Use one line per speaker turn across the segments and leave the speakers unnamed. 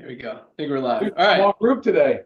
There we go. I think we're live. All right.
Small group today.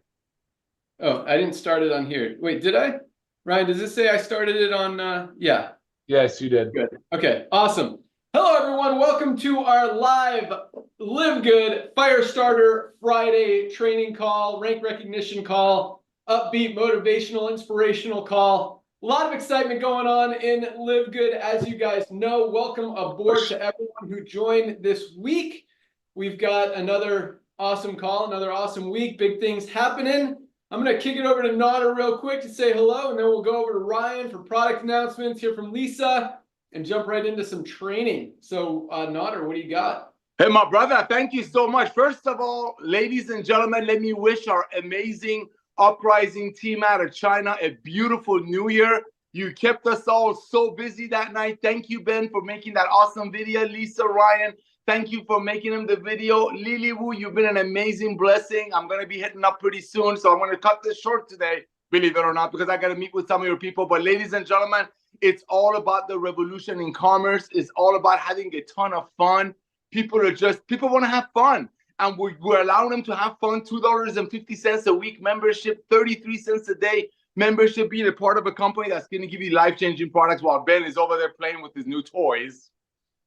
Oh, I didn't start it on here. Wait, did I? Ryan, does this say I started it on? Yeah.
Yes, you did.
Good. Okay, awesome. Hello, everyone. Welcome to our live LiveGood Firestarter Friday training call, rank recognition call, upbeat, motivational, inspirational call. A lot of excitement going on in LiveGood, as you guys know. Welcome aboard to everyone who joined this week. We've got another awesome call, another awesome week, big things happening. I'm going to kick it over to Nodder real quick to say hello, and then we'll go over to Ryan for product announcements, hear from Lisa, and jump right into some training. So, Nodder, what do you got?
Hey, my brother, thank you so much. First of all, ladies and gentlemen, let me wish our amazing uprising team out of China a beautiful new year. You kept us all so busy that night. Thank you, Ben, for making that awesome video. Lisa, Ryan, thank you for making him the video. Lily Wu, you've been an amazing blessing. I'm going to be hitting up pretty soon, so I'm going to cut this short today, believe it or not, because I got to meet with some of your people. But ladies and gentlemen, it's all about the revolution in commerce. It's all about having a ton of fun. People want to have fun. And we're allowing them to have fun. $2.50 a week membership, 33 cents a day membership, being a part of a company that's going to give you life-changing products while Ben is over there playing with his new toys.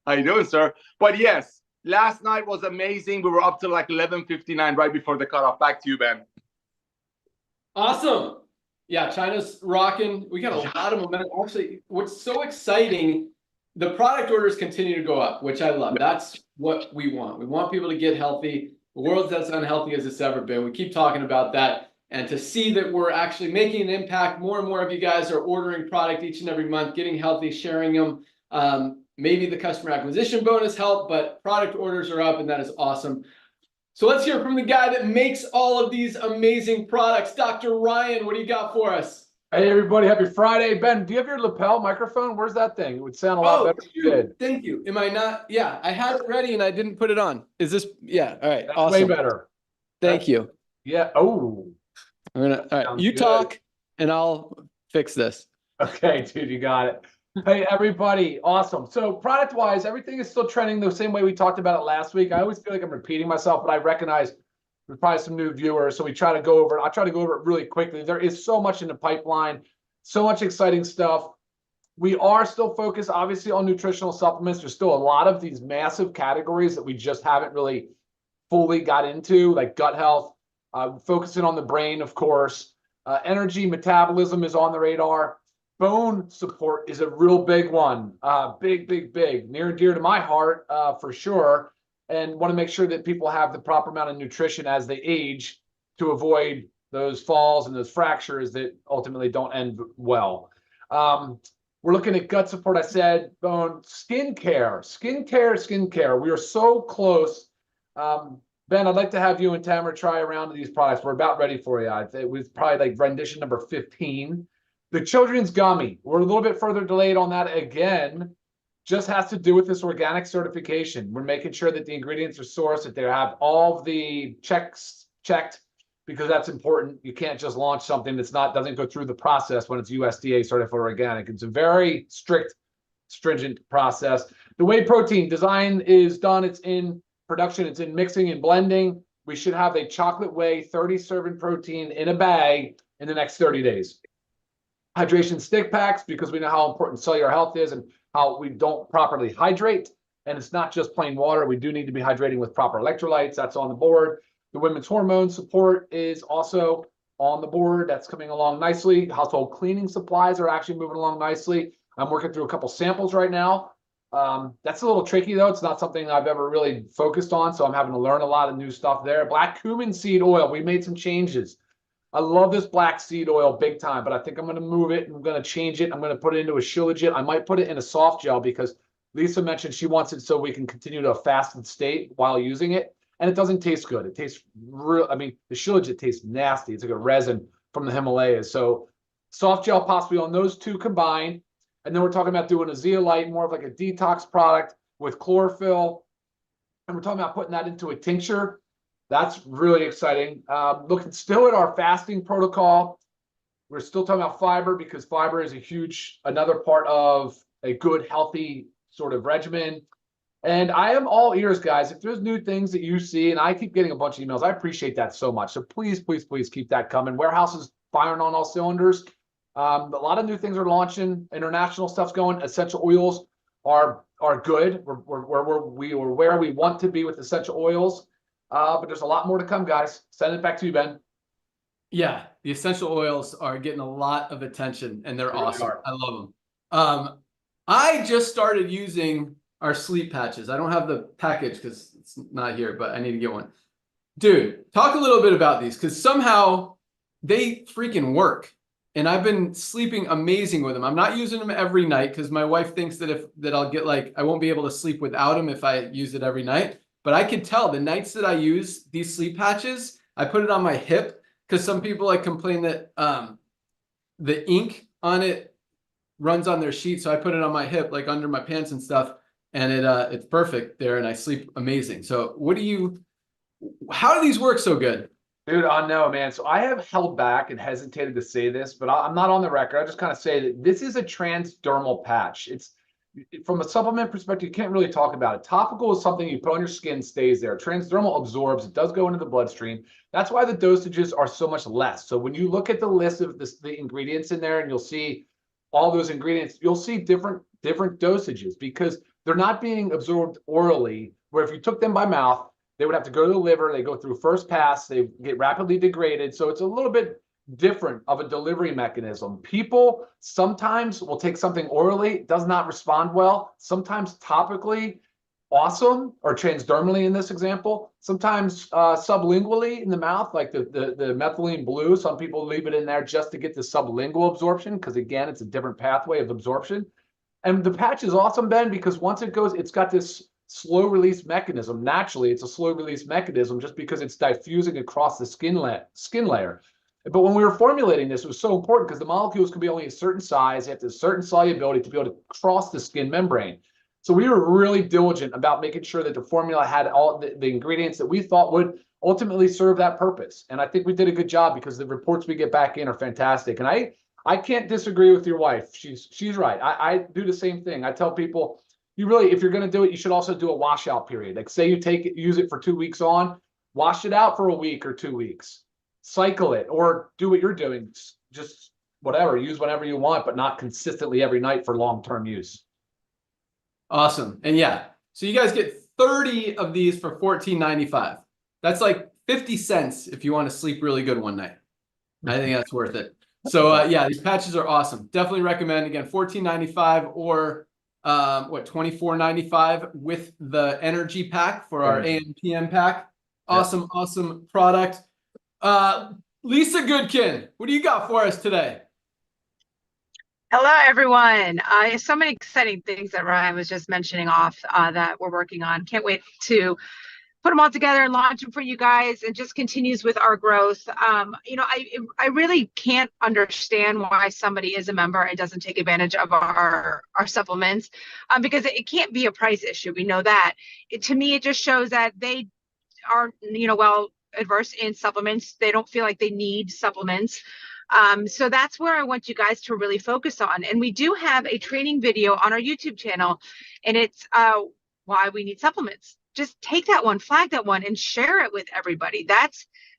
How you doing, sir? But yes, last night was amazing. We were up to like 11:59 right before the cutoff. Back to you, Ben.
Awesome. Yeah, China's rocking. We got a lot of momentum. Actually, what's so exciting, the product orders continue to go up, which I love. That's what we want. We want people to get healthy. The world's as unhealthy as it's ever been. We keep talking about that. And to see that we're actually making an impact, more and more of you guys are ordering product each and every month, getting healthy, sharing them. Maybe the customer acquisition bonus helped, but product orders are up, and that is awesome. So let's hear from the guy that makes all of these amazing products. Dr. Ryan, what do you got for us?
Hey, everybody. Happy Friday. Ben, do you have your lapel microphone? Where's that thing? It would sound a lot better if you did.
Thank you. Am I not? Yeah, I had it ready and I didn't put it on. Is this? Yeah. All right.
That's
awesome.
way better.
Thank you.
Yeah. Oh.
All right. You talk and I'll fix this.
Okay, dude, you got it. Hey, everybody. Awesome. So product-wise, everything is still trending the same way we talked about it last week. I always feel like I'm repeating myself, but I recognize there's probably some new viewers, so we try to go over it. I'll try to go over it really quickly. There is so much in the pipeline, so much exciting stuff. We are still focused, obviously, on nutritional supplements. There's still a lot of these massive categories that we just haven't really fully got into, like gut health, focusing on the brain, of course. Energy, metabolism is on the radar. Bone support is a real big one. Big, near and dear to my heart, for sure. And want to make sure that people have the proper amount of nutrition as they age to avoid those falls and those fractures that ultimately don't end well. We're looking at gut support, I said, bone, skincare. We are so close. Ben, I'd like to have you and Tamara try a round of these products. We're about ready for you. It was probably like rendition number 15. The children's gummy, we're a little bit further delayed on that again. Just has to do with this organic certification. We're making sure that the ingredients are sourced, that they have all of the checks checked, because that's important. You can't just launch something that's doesn't go through the process when it's USDA certified organic. It's a very strict, stringent process. The whey protein design is done. It's in production. It's in mixing and blending. We should have a chocolate whey 30-serving protein in a bag in the next 30 days. Hydration stick packs, because we know how important cellular health is and how we don't properly hydrate. And it's not just plain water. We do need to be hydrating with proper electrolytes. That's on the board. The women's hormone support is also on the board. That's coming along nicely. Household cleaning supplies are actually moving along nicely. I'm working through a couple samples right now. That's a little tricky, though. It's not something I've ever really focused on, so I'm having to learn a lot of new stuff there. Black cumin seed oil. We made some changes. I love this black seed oil big time, but I think I'm going to move it. I'm going to change it. I'm going to put it into a shilajit. I might put it in a soft gel because Lisa mentioned she wants it so we can continue to a fasted state while using it. And it doesn't taste good. It tastes real. I mean, the shilajit tastes nasty. It's like a resin from the Himalayas. So soft gel possibly on those two combined. And then we're talking about doing a zeolite, more of like a detox product with chlorophyll. And we're talking about putting that into a tincture. That's really exciting. Looking still at our fasting protocol. We're still talking about fiber, because fiber is another part of a good, healthy sort of regimen. And I am all ears, guys. If there's new things that you see, and I keep getting a bunch of emails, I appreciate that so much. So please, please, please keep that coming. Warehouse is firing on all cylinders. A lot of new things are launching. International stuff's going. Essential oils are good. We're where we want to be with essential oils. But there's a lot more to come, guys. Send it back to you, Ben.
Yeah, the essential oils are getting a lot of attention, and they're awesome. I love them. I just started using our sleep patches. I don't have the package because it's not here, but I need to get one. Dude, talk a little bit about these, because somehow they freaking work. And I've been sleeping amazing with them. I'm not using them every night because my wife thinks that I'll get I won't be able to sleep without them if I use it every night. But I can tell the nights that I use these sleep patches, I put it on my hip, because some people complain that the ink on it runs on their sheet. So I put it on my hip, under my pants and stuff, and it's perfect there, and I sleep amazing. So how do these work so good?
Dude, I know, man. So I have held back and hesitated to say this, but I'm not on the record. I just kind of say that this is a transdermal patch. It's from a supplement perspective, you can't really talk about it. Topical is something you put on your skin, stays there. Transdermal absorbs, it does go into the bloodstream. That's why the dosages are so much less. So when you look at the list of the ingredients in there, and you'll see all those ingredients, you'll see different dosages, because they're not being absorbed orally, where if you took them by mouth, they would have to go to the liver. They go through first pass. They get rapidly degraded. So it's a little bit different of a delivery mechanism. People sometimes will take something orally, does not respond well. Sometimes topically, awesome, or transdermally in this example. Sometimes sublingually in the mouth, like the methylene blue. Some people leave it in there just to get the sublingual absorption, because again, it's a different pathway of absorption. And the patch is awesome, Ben, because once it goes, it's got this slow release mechanism. Naturally, it's a slow release mechanism just because it's diffusing across the skin layer. But when we were formulating this, it was so important because the molecules can be only a certain size, they have a certain solubility to be able to cross the skin membrane. So we were really diligent about making sure that the formula had all the ingredients that we thought would ultimately serve that purpose. And I think we did a good job, because the reports we get back in are fantastic. And I can't disagree with your wife. She's right. I do the same thing. I tell people, if you're going to do it, you should also do a washout period. Like, say you use it for 2 weeks on, wash it out for a week or 2 weeks, cycle it, or do what you're doing. Just whatever, use whatever you want, but not consistently every night for long-term use.
Awesome. And yeah, so you guys get 30 of these for $14.95. That's like 50 cents if you want to sleep really good one night. I think that's worth it. So yeah, these patches are awesome. Definitely recommend. Again, $14.95 or $24.95 with the energy pack for our AM PM pack. Awesome, awesome product. Lisa Goodkin, what do you got for us today?
Hello, everyone. So many exciting things that Ryan was just mentioning off that we're working on. Can't wait to put them all together and launch them for you guys, and just continues with our growth. I really can't understand why somebody is a member and doesn't take advantage of our supplements, because it can't be a price issue. We know that. To me, it just shows that they are, well adverse in supplements. They don't feel like they need supplements. So that's where I want you guys to really focus on. And we do have a training video on our YouTube channel, and it's why we need supplements. Just take that one, flag that one, and share it with everybody.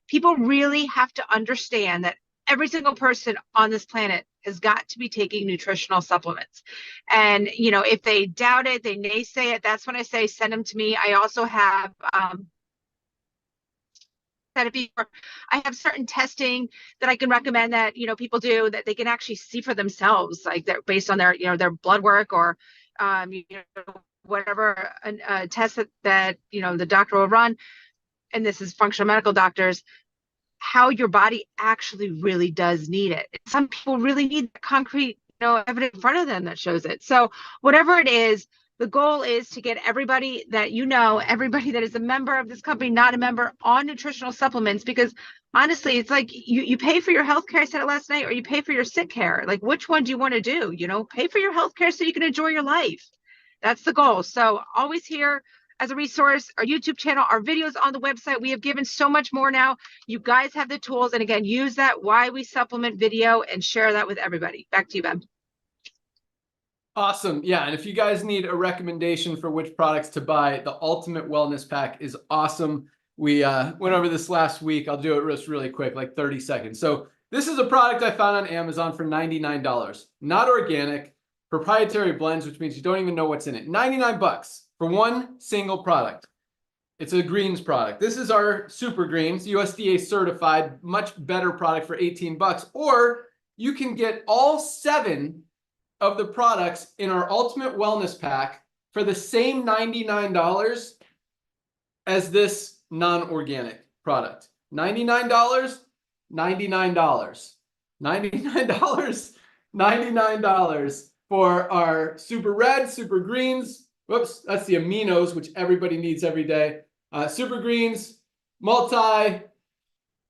People really have to understand that every single person on this planet has got to be taking nutritional supplements. And, if they doubt it, they naysay it, that's when I say, send them to me. I also have, I have certain testing that I can recommend that, people do, that they can actually see for themselves, like they're based on their, their blood work, or, whatever test that the doctor will run. And this is functional medical doctors, how your body actually really does need it. Some people really need the concrete, evidence in front of them that shows it. So whatever it is, the goal is to get everybody that everybody that is a member of this company, not a member, on nutritional supplements. Because honestly, it's like you pay for your healthcare, I said it last night, or you pay for your sick care. Like, which one do you want to do? Pay for your healthcare so you can enjoy your life. That's the goal. So always here as a resource, our YouTube channel, our videos on the website. We have given so much more now. You guys have the tools. And again, use that Why We Supplement video and share that with everybody. Back to you, Ben.
Awesome. Yeah. And if you guys need a recommendation for which products to buy, the Ultimate Wellness Pack is awesome. We went over this last week. I'll do it just really quick, like 30 seconds. So this is a product I found on Amazon for $99. Not organic, proprietary blends, which means you don't even know what's in it. 99 bucks for one single product. It's a greens product. This is our Super Greens, USDA certified, much better product for 18 bucks. Or you can get all 7 of the products in our Ultimate Wellness Pack for the same $99 as this non-organic product. $99, $99, $99, $99 for our Super Red, Super Greens. Whoops, that's the aminos, which everybody needs every day. Super Greens, multi,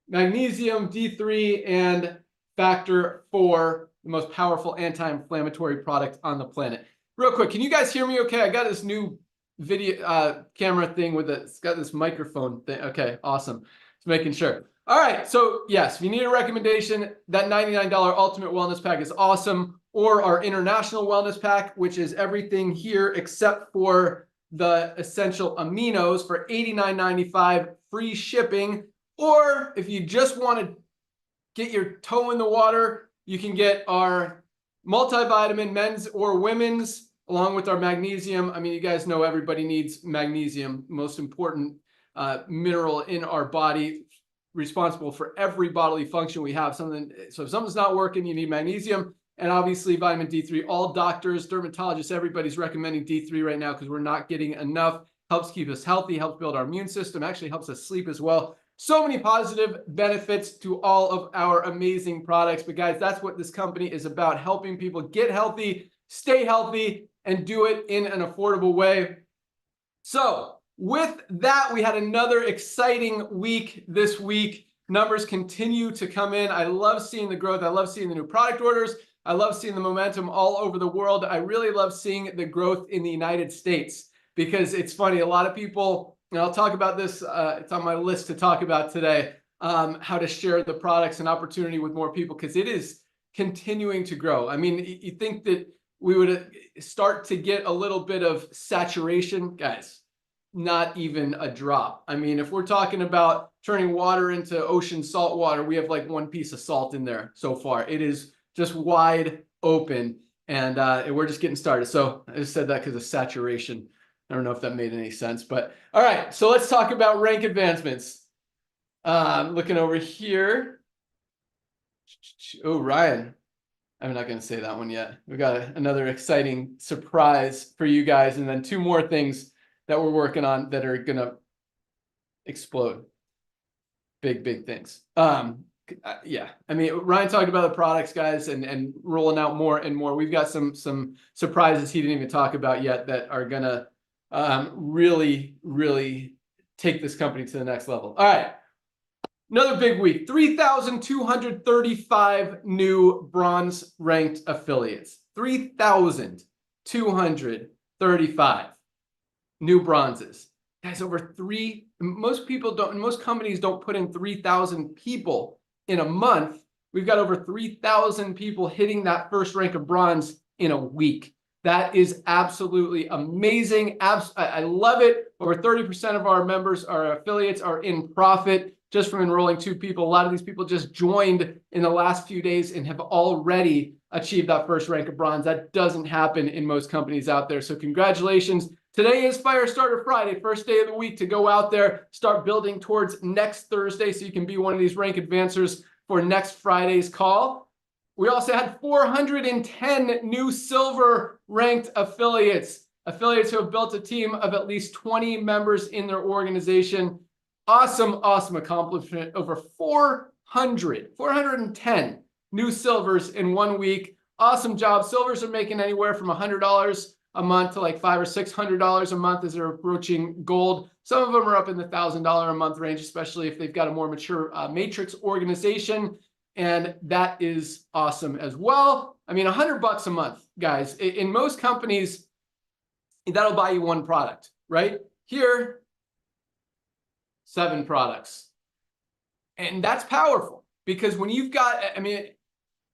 magnesium, D3, and factor 4, the most powerful anti-inflammatory product on the planet. Real quick, can you guys hear me okay? I got this new video camera thing with it. It's got this microphone thing. Okay, awesome. Just making sure. All right, so yes, if you need a recommendation, that $99 Ultimate Wellness Pack is awesome. Or our International Wellness Pack, which is everything here except for the essential aminos for $89.95, free shipping. Or if you just want to get your toe in the water, you can get our multivitamin, men's or women's, along with our magnesium. I mean, you guys know everybody needs magnesium, most important mineral in our body, responsible for every bodily function we have. So if something's not working, you need magnesium. And obviously vitamin D3, all doctors, dermatologists, everybody's recommending D3 right now because we're not getting enough. Helps keep us healthy, helps build our immune system, actually helps us sleep as well. So many positive benefits to all of our amazing products. But guys, that's what this company is about, helping people get healthy, stay healthy, and do it in an affordable way. So with that, we had another exciting week this week. Numbers continue to come in. I love seeing the growth. I love seeing the new product orders. I love seeing the momentum all over the world. I really love seeing the growth in the United States because it's funny. A lot of people, and I'll talk about this, it's on my list to talk about today, how to share the products and opportunity with more people because it is continuing to grow. I mean, you think that we would start to get a little bit of saturation, guys, not even a drop. I mean, if we're talking about turning water into ocean salt water, we have like one piece of salt in there so far. It is just wide open, and we're just getting started. So I just said that because of saturation. I don't know if that made any sense, but all right. So let's talk about rank advancements. Looking over here. Oh, Ryan. I'm not going to say that one yet. We got another exciting surprise for you guys, and then 2 more things that we're working on that are going to explode. Big things. Yeah, I mean, Ryan talked about the products, guys, and rolling out more and more. We've got some surprises he didn't even talk about yet that are gonna really take this company to the next level. All right, another big week. 3,235 new bronze ranked affiliates. 3,235 new bronzes. Guys, most people don't, and most companies don't put in 3,000 people in a month. We've got over 3,000 people hitting that first rank of bronze in a week. That is absolutely amazing. I love it. Over 30% of our members, our affiliates, are in profit just from enrolling 2 people. A lot of these people just joined in the last few days and have already achieved that first rank of bronze. That doesn't happen in most companies out there. So congratulations. Today is Firestarter Friday, first day of the week to go out there, start building towards next Thursday so you can be one of these rank advancers for next Friday's call. We also had 410 new silver ranked affiliates who have built a team of at least 20 members in their organization. Awesome accomplishment. Over 410 new silvers in 1 week. Awesome job. Silvers are making anywhere from $100 a month to like $500 or $600 a month as they're approaching gold. Some of them are up in the $1,000 a month range, especially if they've got a more mature matrix organization. And that is awesome as well. I mean, $100 a month, guys. In most companies, that'll buy you 1 product, right? Here, 7 products. And that's powerful because when you've got, I mean,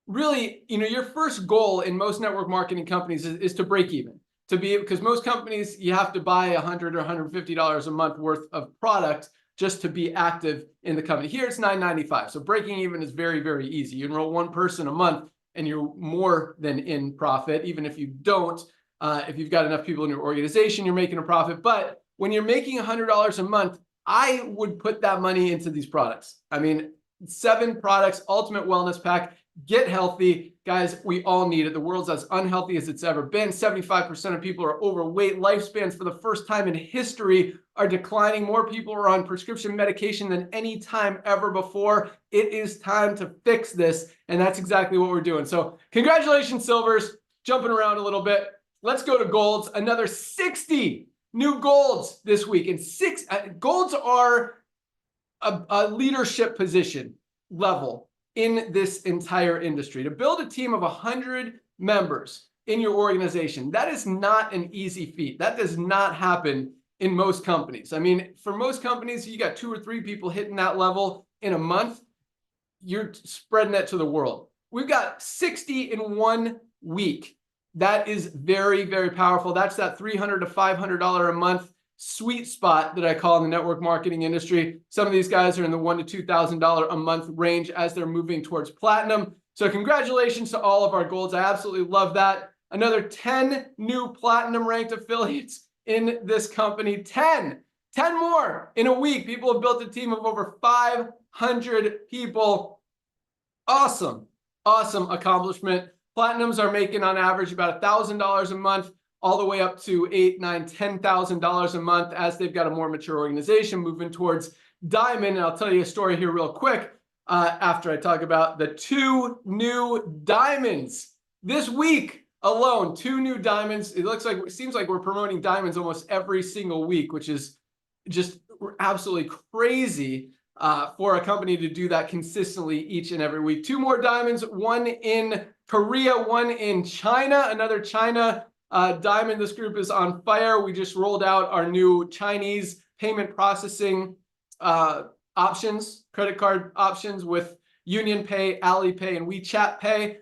really, your first goal in most network marketing companies is to break even. Because most companies, you have to buy $100 or $150 a month worth of product just to be active in the company. Here it's $9.95. So breaking even is very, very easy. You enroll one person a month and you're more than in profit. Even if you don't, if you've got enough people in your organization, you're making a profit. But when you're making $100 a month, I would put that money into these products. I mean, 7 products, Ultimate Wellness Pack. Get healthy. Guys, we all need it. The world's as unhealthy as it's ever been. 75% of people are overweight. Lifespans for the first time in history are declining. More people are on prescription medication than any time ever before. It is time to fix this, and that's exactly what we're doing. So congratulations, Silvers. Jumping around a little bit. Let's go to Golds. Another 60 new Golds this week. And Golds are a leadership position level in this entire industry. To build a team of 100 members in your organization, that is not an easy feat. That does not happen in most companies. I mean, for most companies, you got 2 or 3 people hitting that level in a month, you're spreading that to the world. We've got 60 in 1 week. That is very, very powerful. That's that $300 to $500 a month sweet spot that I call in the network marketing industry. Some of these guys are in the $1,000 to $2,000 a month range as they're moving towards platinum. So congratulations to all of our golds. I absolutely love that. Another 10 new platinum ranked affiliates in this company. 10 more in a week. People have built a team of over 500 people. Awesome accomplishment. Platinums are making on average about $1,000 a month, all the way up to $8,000, $9,000, $10,000 a month as they've got a more mature organization moving towards diamond. And I'll tell you a story here real quick after I talk about the 2 new diamonds this week alone. 2 new diamonds. It seems like we're promoting diamonds almost every single week, which is just absolutely crazy for a company to do that consistently each and every week. 2 more diamonds, 1 in Korea, 1 in China, another China diamond. This group is on fire. We just rolled out our new Chinese payment processing options, credit card options with Union Pay, Alipay, and WeChat Pay.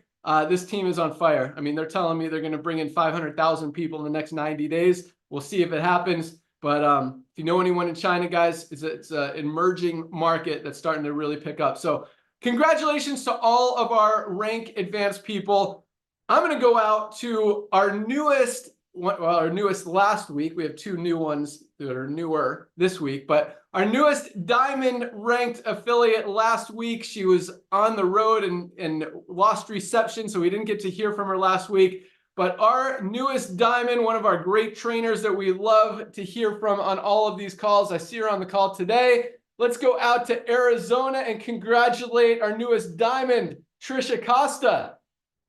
This team is on fire. I mean, they're telling me they're going to bring in 500,000 people in the next 90 days. We'll see if it happens. But if you know anyone in China, guys, it's an emerging market that's starting to really pick up. So congratulations to all of our rank advanced people. I'm going to go out to our newest last week. We have 2 new ones that are newer this week, but our newest diamond ranked affiliate last week, she was on the road and lost reception, so we didn't get to hear from her last week. But our newest diamond, one of our great trainers that we love to hear from on all of these calls. I see her on the call today. Let's go out to Arizona and congratulate our newest diamond, Trisha Costa.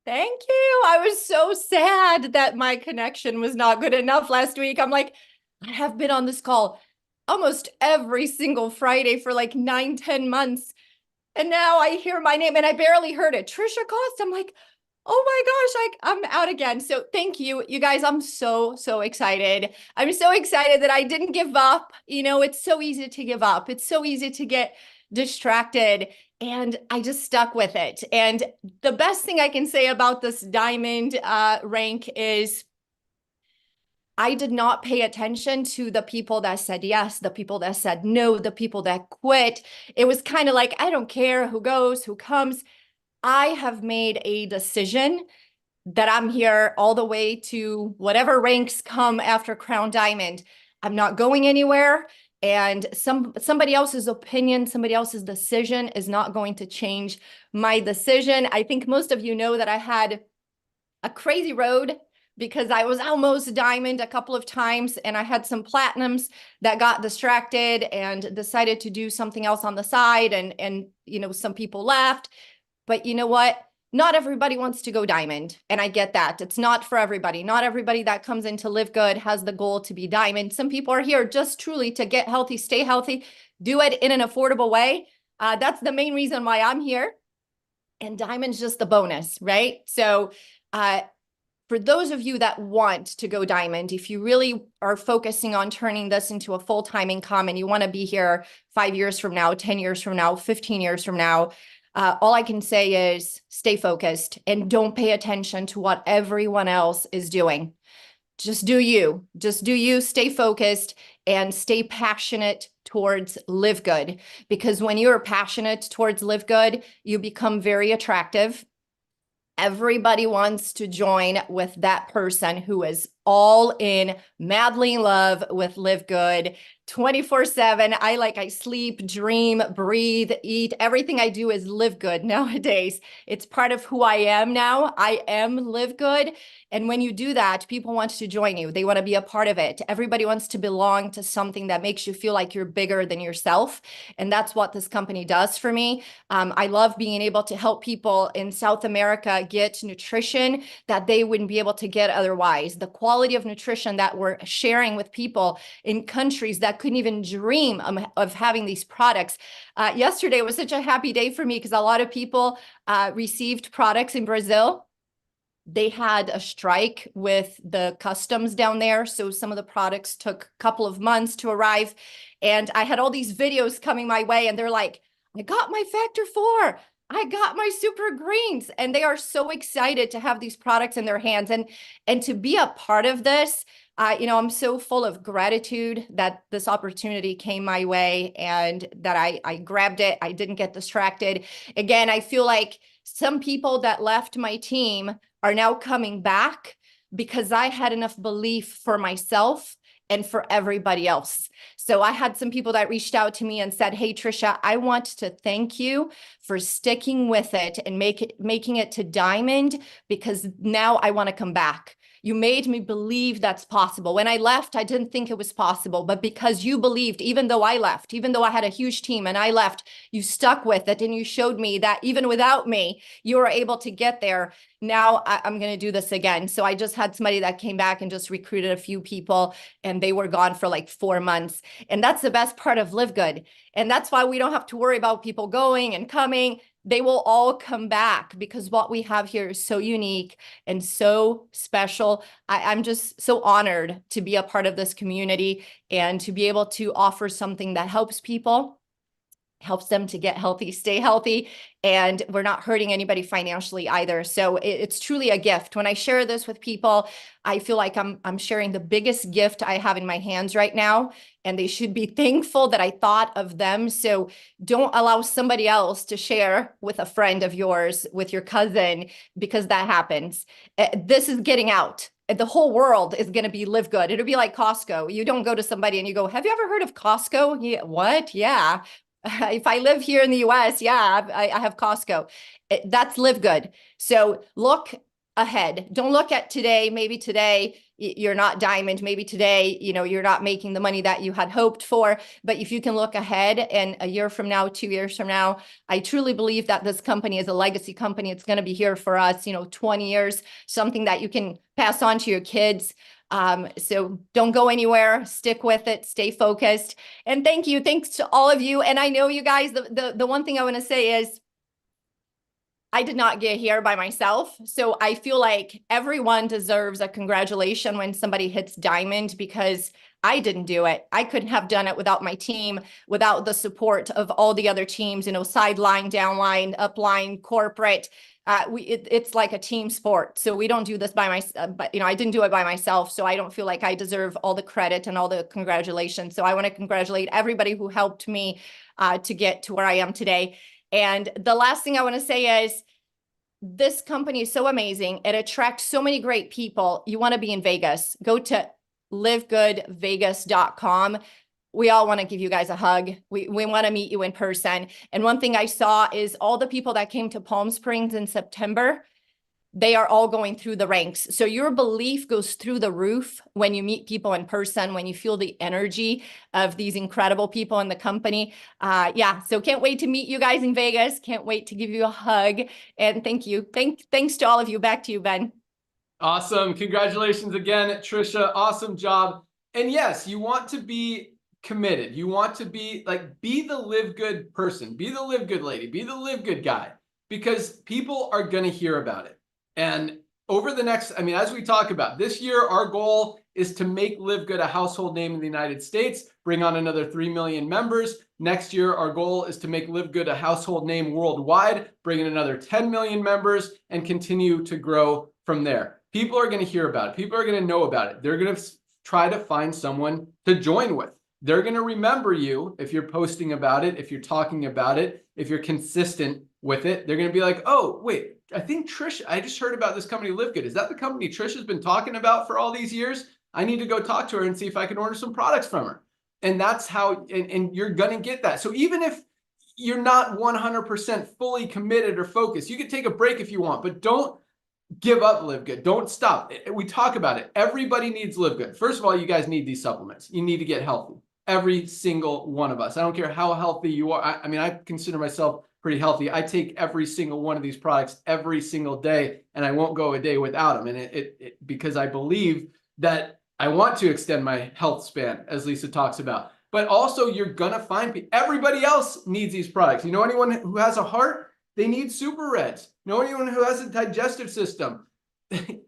Thank you. I was so sad that my connection was not good enough last week. I'm like, I have been on this call almost every single Friday for like 9-10 months. And now I hear my name and I barely heard it. Trisha Costa. I'm like, oh my gosh, I'm out again. So thank you, you guys. I'm so excited. I'm so excited that I didn't give up. It's so easy to give up. It's so easy to get distracted. And I just stuck with it. And the best thing I can say about this diamond rank is I did not pay attention to the people that said yes, the people that said no, the people that quit. It was kind of like, I don't care who goes, who comes. I have made a decision that I'm here all the way to whatever ranks come after Crown Diamond. I'm not going anywhere. And somebody else's opinion, somebody else's decision is not going to change my decision. I think most of you know that I had a crazy road because I was almost diamond a couple of times and I had some platinums that got distracted and decided to do something else on the side and some people left. But you know what? Not everybody wants to go diamond. And I get that. It's not for everybody. Not everybody that comes into LiveGood has the goal to be diamond. Some people are here just truly to get healthy, stay healthy, do it in an affordable way. That's the main reason why I'm here. And diamond's just the bonus, right? So for those of you that want to go diamond, if you really are focusing on turning this into a full-time income and you want to be here 5 years from now, 10 years from now, 15 years from now, All I can say is stay focused and don't pay attention to what everyone else is doing. Just do you. Just do you. Stay focused and stay passionate towards LiveGood. Because when you're passionate towards LiveGood, you become very attractive. Everybody wants to join with that person who is all in, madly in love with LiveGood 24/7. I sleep, dream, breathe, eat. Everything I do is LiveGood nowadays. It's part of who I am now. I am LiveGood. And when you do that, people want to join you. They want to be a part of it. Everybody wants to belong to something that makes you feel like you're bigger than yourself. And that's what this company does for me. I love being able to help people in South America get nutrition that they wouldn't be able to get otherwise. The quality of nutrition that we're sharing with people in countries that couldn't even dream of having these products. Yesterday was such a happy day for me because a lot of people received products in Brazil. They had a strike with the customs down there. So some of the products took a couple of months to arrive. And I had all these videos coming my way and they're like, I got my Factor 4. I got my Super Greens. And they are so excited to have these products in their hands and to be a part of this. I'm so full of gratitude that this opportunity came my way and that I grabbed it. I didn't get distracted. Again, I feel like some people that left my team are now coming back because I had enough belief for myself and for everybody else. So I had some people that reached out to me and said, hey, Trisha, I want to thank you for sticking with it and making it to Diamond because now I want to come back. You made me believe that's possible. When I left, I didn't think it was possible, but because you believed, even though I left, even though I had a huge team and I left, you stuck with it and you showed me that even without me, you were able to get there. Now I'm going to do this again. So I just had somebody that came back and just recruited a few people and they were gone for like 4 months. And that's the best part of LiveGood. And that's why we don't have to worry about people going and coming. They will all come back because what we have here is so unique and so special. I'm just so honored to be a part of this community and to be able to offer something that helps people, helps them to get healthy, stay healthy, and we're not hurting anybody financially either. So it's truly a gift. When I share this with people, I feel like I'm sharing the biggest gift I have in my hands right now, and they should be thankful that I thought of them. So don't allow somebody else to share with a friend of yours, with your cousin, because that happens. This is getting out. The whole world is going to be LiveGood. It'll be like Costco. You don't go to somebody and you go, have you ever heard of Costco? Yeah, what? Yeah. If I live here in the US, yeah, I have Costco. That's LiveGood. So look ahead. Don't look at today. Maybe today you're not Diamond. Maybe today, you're not making the money that you had hoped for. But if you can look ahead and a year from now, 2 years from now, I truly believe that this company is a legacy company. It's going to be here for us, 20 years, something that you can pass on to your kids. So don't go anywhere, stick with it, stay focused. And thank you. Thanks to all of you. And I know you guys, the one thing I want to say is I did not get here by myself. So I feel like everyone deserves a congratulation when somebody hits Diamond because I didn't do it. I couldn't have done it without my team, without the support of all the other teams, sideline, downline, upline, corporate. It's like a team sport. So we don't do this by myself, but I didn't do it by myself. So I don't feel like I deserve all the credit and all the congratulations. So I want to congratulate everybody who helped me to get to where I am today. And the last thing I want to say is this company is so amazing. It attracts so many great people. You want to be in Vegas, go to livegoodvegas.com. We all want to give you guys a hug. We want to meet you in person. And one thing I saw is all the people that came to Palm Springs in September, they are all going through the ranks. So your belief goes through the roof when you meet people in person, when you feel the energy of these incredible people in the company. So can't wait to meet you guys in Vegas. Can't wait to give you a hug. And thank you. Thanks to all of you. Back to you, Ben.
Awesome. Congratulations again, Trisha. Awesome job. And yes, you want to be committed. You want to be the LiveGood person, be the LiveGood lady, be the LiveGood guy, because people are going to hear about it. And over the next, as we talk about this year, our goal is to make LiveGood a household name in the United States, bring on another 3 million members. Next year, our goal is to make LiveGood a household name worldwide, bring in another 10 million members, and continue to grow from there. People are going to hear about it. People are going to know about it. They're going to try to find someone to join with. They're going to remember you if you're posting about it, if you're talking about it, if you're consistent with it. They're going to be like, oh, wait, I think Trish, I just heard about this company LiveGood. Is that the company Trish has been talking about for all these years? I need to go talk to her and see if I can order some products from her. And that's how, and you're going to get that. So even if you're not 100% fully committed or focused, you can take a break if you want, but don't give up LiveGood. Don't stop. We talk about it. Everybody needs LiveGood. First of all, you guys need these supplements. You need to get healthy. Every single one of us. I don't care how healthy you are. I mean, I consider myself pretty healthy. I take every single one of these products every single day, and I won't go a day without them. And because I believe that I want to extend my health span, as Lisa talks about. But also, you're gonna find everybody else needs these products. You know, anyone who has a heart, they need Super Reds. You know, anyone who has a digestive system,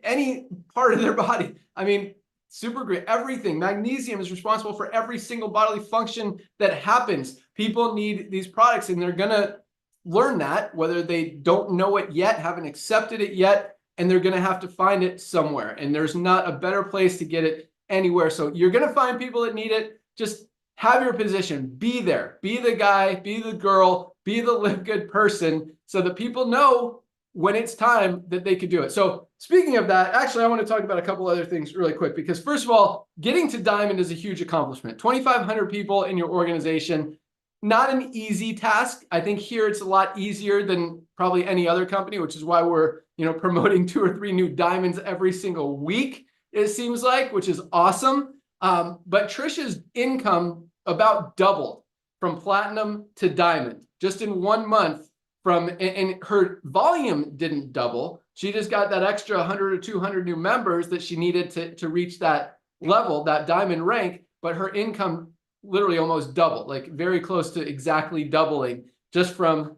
any part of their body. I mean, super great. Everything. Magnesium is responsible for every single bodily function that happens. People need these products, and they're gonna learn that, whether they don't know it yet, haven't accepted it yet, and they're going to have to find it somewhere. And there's not a better place to get it anywhere. So you're going to find people that need it. Just have your position. Be there. Be the guy, be the girl, be the LiveGood person, so that people know when it's time that they could do it. So speaking of that, actually, I want to talk about a couple other things really quick, because first of all, getting to Diamond is a huge accomplishment. 2,500 people in your organization. Not an easy task. I think here it's a lot easier than probably any other company, which is why we're, promoting 2 or 3 new diamonds every single week, it seems like, which is awesome. But Trisha's income about doubled from platinum to diamond just in 1 month. And her volume didn't double. She just got that extra 100 or 200 new members that she needed to reach that level, that diamond rank. But her income literally almost doubled, like very close to exactly doubling just from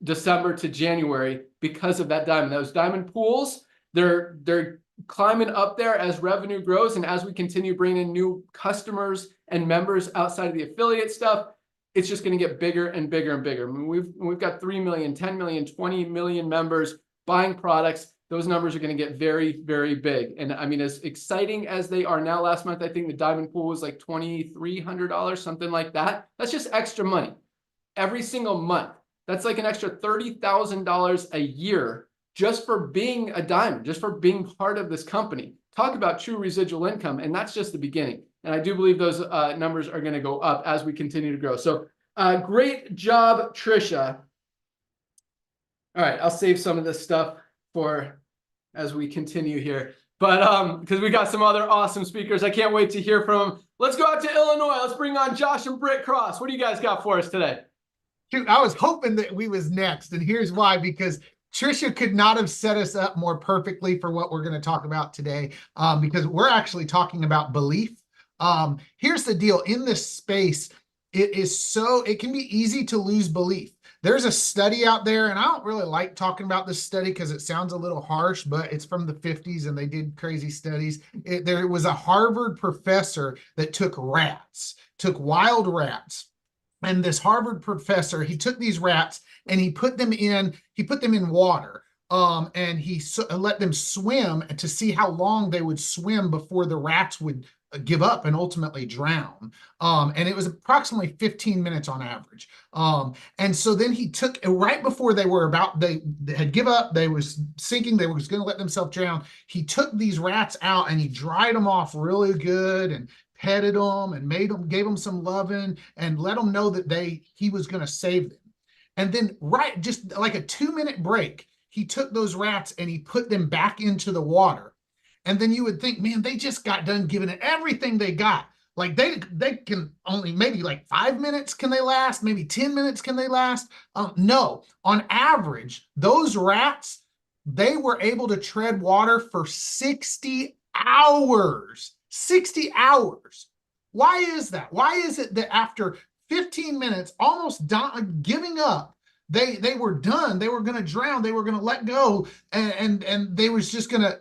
December to January because of that diamond. Those diamond pools, they're climbing up there as revenue grows, and as we continue bringing in new customers and members outside of the affiliate stuff, it's just going to get bigger and bigger and bigger. I mean, we've got 3 million, 10 million, 20 million members buying products. Those numbers are going to get very, very big. And I mean, as exciting as they are now, last month, I think the diamond pool was like $2,300, something like that. That's just extra money every single month. That's like an extra $30,000 a year just for being a diamond, just for being part of this company. Talk about true residual income. And that's just the beginning. And I do believe those numbers are going to go up as we continue to grow. So great job, Trisha. All right, I'll save some of this stuff for as we continue here, but because we got some other awesome speakers. I can't wait to hear from them. Let's go out to Illinois. Let's bring on Josh and Britt Cross. What do you guys got for us today?
Shoot, I was hoping that we was next, and here's why: because Trisha could not have set us up more perfectly for what we're going to talk about today, because we're actually talking about belief. Here's the deal: in this space, it can be easy to lose belief. There's a study out there, and I don't really like talking about this study because it sounds a little harsh, but it's from the 50s and they did crazy studies. There was a Harvard professor that took wild rats. And this Harvard professor, he took these rats and he put them in water. And he let them swim to see how long they would swim before the rats would give up and ultimately drown. And it was approximately 15 minutes on average. And so then he took, right before they had give up, they was sinking, they was going to let themselves drown. He took these rats out and he dried them off really good and petted them and gave them some loving and let them know that he was going to save them. And then just like a 2-minute break, he took those rats and he put them back into the water. And then you would think, man, they just got done giving it everything they got. Like they can only maybe like 5 minutes can they last, maybe 10 minutes can they last. No, on average, those rats, they were able to tread water for 60 hours. 60 hours. Why is that? Why is it that after 15 minutes, almost giving up, they were done. They were going to drown. They were going to let go, and they was just going to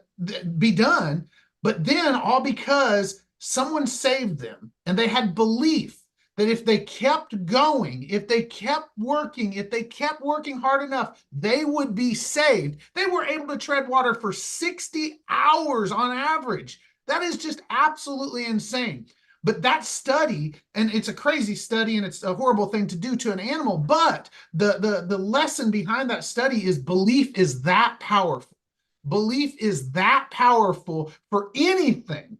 be done. But then all because someone saved them and they had belief that if they kept going, if they kept working hard enough, they would be saved. They were able to tread water for 60 hours on average. That is just absolutely insane. But that study, and it's a crazy study and it's a horrible thing to do to an animal, but the lesson behind that study is belief is that powerful. Belief is that powerful for anything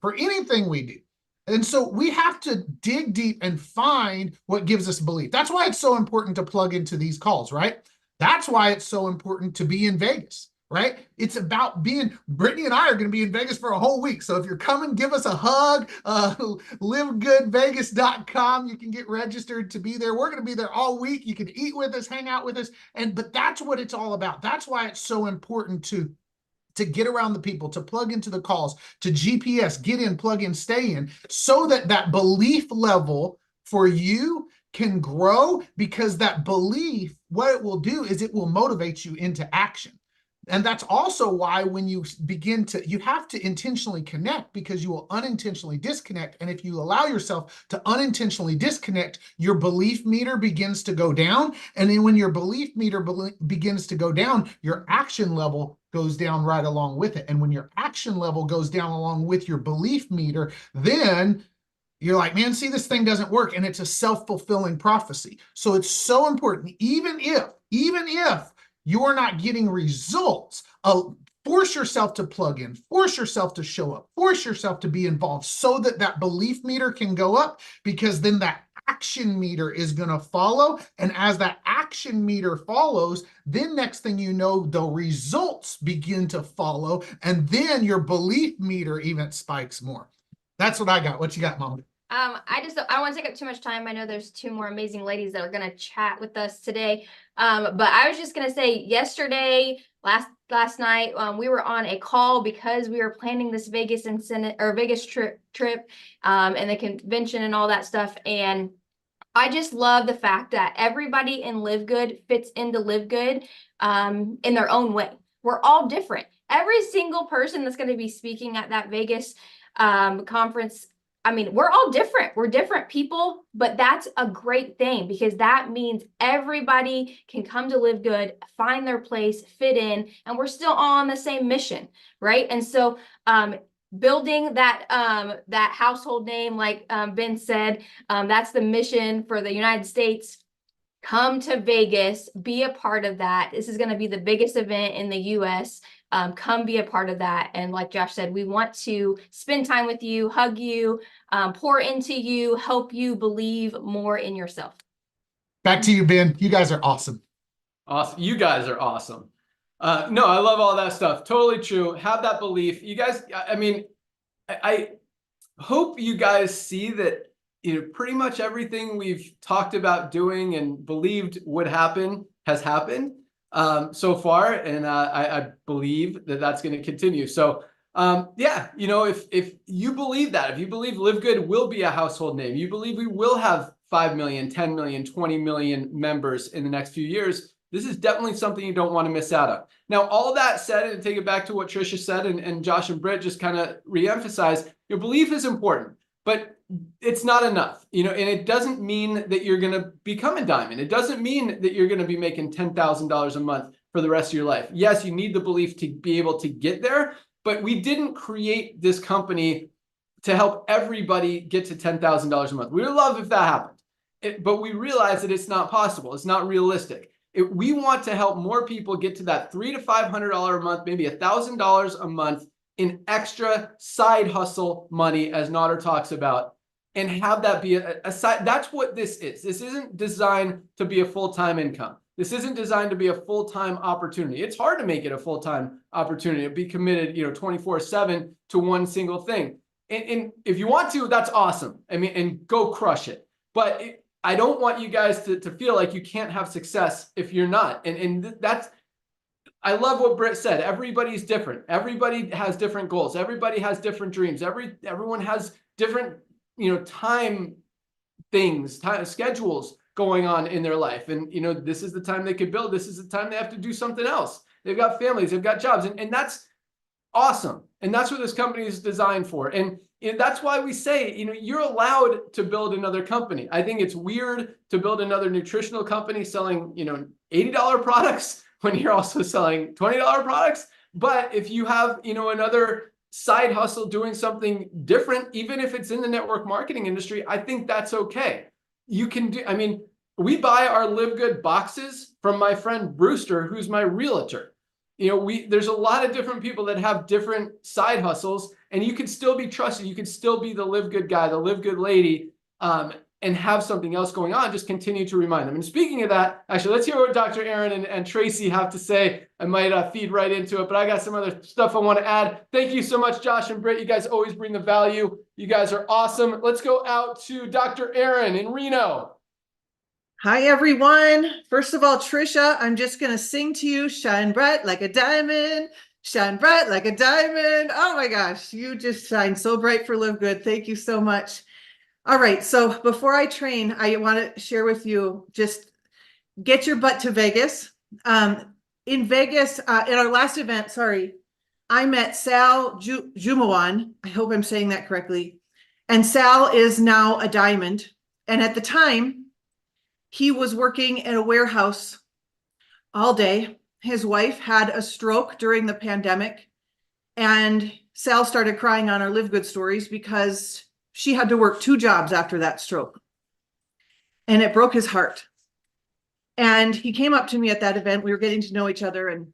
we do. And so we have to dig deep and find what gives us belief. That's why it's so important to plug into these calls, right? That's why it's so important to be in Vegas, right? It's about being, Brittany and I are going to be in Vegas for a whole week. So if you're coming, give us a hug, livegoodvegas.com. You can get registered to be there. We're going to be there all week. You can eat with us, hang out with us. But that's what it's all about. That's why it's so important to get around the people, to plug into the calls, to GPS, get in, plug in, stay in, so that that belief level for you can grow, because that belief, what it will do is it will motivate you into action. And that's also why when you begin to, you have to intentionally connect, because you will unintentionally disconnect. And if you allow yourself to unintentionally disconnect, your belief meter begins to go down. And then when your belief meter begins to go down, your action level goes down right along with it. And when your action level goes down along with your belief meter, then you're like, man, see, this thing doesn't work. And it's a self-fulfilling prophecy. So it's so important, even if you're not getting results, force yourself to plug in, force yourself to show up, force yourself to be involved, so that that belief meter can go up, because then that action meter is going to follow. And as that action meter follows, then next thing you know, the results begin to follow. And then your belief meter even spikes more. That's what I got. What you got, Mama?
I don't want to take up too much time. I know there's two more amazing ladies that are going to chat with us today. But I was just going to say, yesterday, last night, we were on a call because we were planning this Vegas trip, and the convention and all that stuff. And I just love the fact that everybody in LiveGood fits into LiveGood in their own way. We're all different. Every single person that's going to be speaking at that Vegas conference, I mean, we're all different. We're different people, but that's a great thing, because that means everybody can come to LiveGood, find their place, fit in, and we're still all on the same mission, right? And so building that that household name, like Ben said, that's the mission for the United States. Come to Vegas, be a part of that. This is going to be the biggest event in the US. Come be a part of that. And like Josh said, we want to spend time with you, hug you, pour into you, help you believe more in yourself.
Back to you, Ben. You guys are awesome.
Awesome. You guys are awesome. No, I love all that stuff. Totally true. Have that belief. You guys, I mean, I hope you guys see that, you know, pretty much everything we've talked about doing and believed would happen has happened so far. And I believe that that's going to continue. So yeah, you know, if you believe that, if you believe LiveGood will be a household name, you believe we will have 5 million, 10 million, 20 million members in the next few years, this is definitely something you don't want to miss out on. Now, all that said, and take it back to what Trisha said, and Josh and Britt just kind of reemphasized, your belief is important, but it's not enough, you know, and it doesn't mean that you're going to become a diamond. It doesn't mean that you're going to be making $10,000 a month for the rest of your life. Yes, you need the belief to be able to get there, but we didn't create this company to help everybody get to $10,000 a month. We would love if that happened, but we realize that it's not possible. It's not realistic. We want to help more people get to that $300 to $500 a month, maybe $1,000 a month in extra side hustle money, as Nader talks about, and have that be a side. That's what this is. This isn't designed to be a full-time income. This isn't designed to be a full-time opportunity. It's hard to make it a full-time opportunity, to be committed, you know, 24/7 to one single thing. And if you want to, that's awesome. I mean, and go crush it. But I don't want you guys to feel like you can't have success if you're not. And that's, I love what Britt said. Everybody's different. Everybody has different goals. Everybody has different dreams. Everyone has different, you know, time schedules going on in their life. And, you know, this is the time they could build. This is the time they have to do something else. They've got families, they've got jobs, and that's awesome. And that's what this company is designed for. And that's why we say, you're allowed to build another company. I think it's weird to build another nutritional company selling, $80 products when you're also selling $20 products. But if you have, another side hustle doing something different, even if it's in the network marketing industry, I think that's okay. You can do, we buy our LiveGood boxes from my friend Brewster, who's my realtor. There's a lot of different people that have different side hustles, and you can still be trusted. You can still be the LiveGood guy, the LiveGood lady, and have something else going on. Just continue to remind them. And speaking of that, actually, let's hear what Dr. Aaron and Tracy have to say. I might feed right into it, but I got some other stuff I want to add. Thank you so much, Josh and Britt. You guys always bring the value. You guys are awesome. Let's go out to Dr. Aaron in Reno.
Hi, everyone. First of all, Trisha, I'm just going to sing to you, shine bright like a diamond, shine bright like a diamond. Oh my gosh, you just shine so bright for LiveGood. Thank you so much. All right, so before I train, I want to share with you, just get your butt to Vegas. In Vegas, in our last event, I met Sal Jumawan. I hope I'm saying that correctly. And Sal is now a diamond. And at the time, he was working in a warehouse all day. His wife had a stroke during the pandemic, and Sal started crying on our LiveGood stories because she had to work 2 jobs after that stroke. And it broke his heart. And he came up to me at that event. We were getting to know each other. And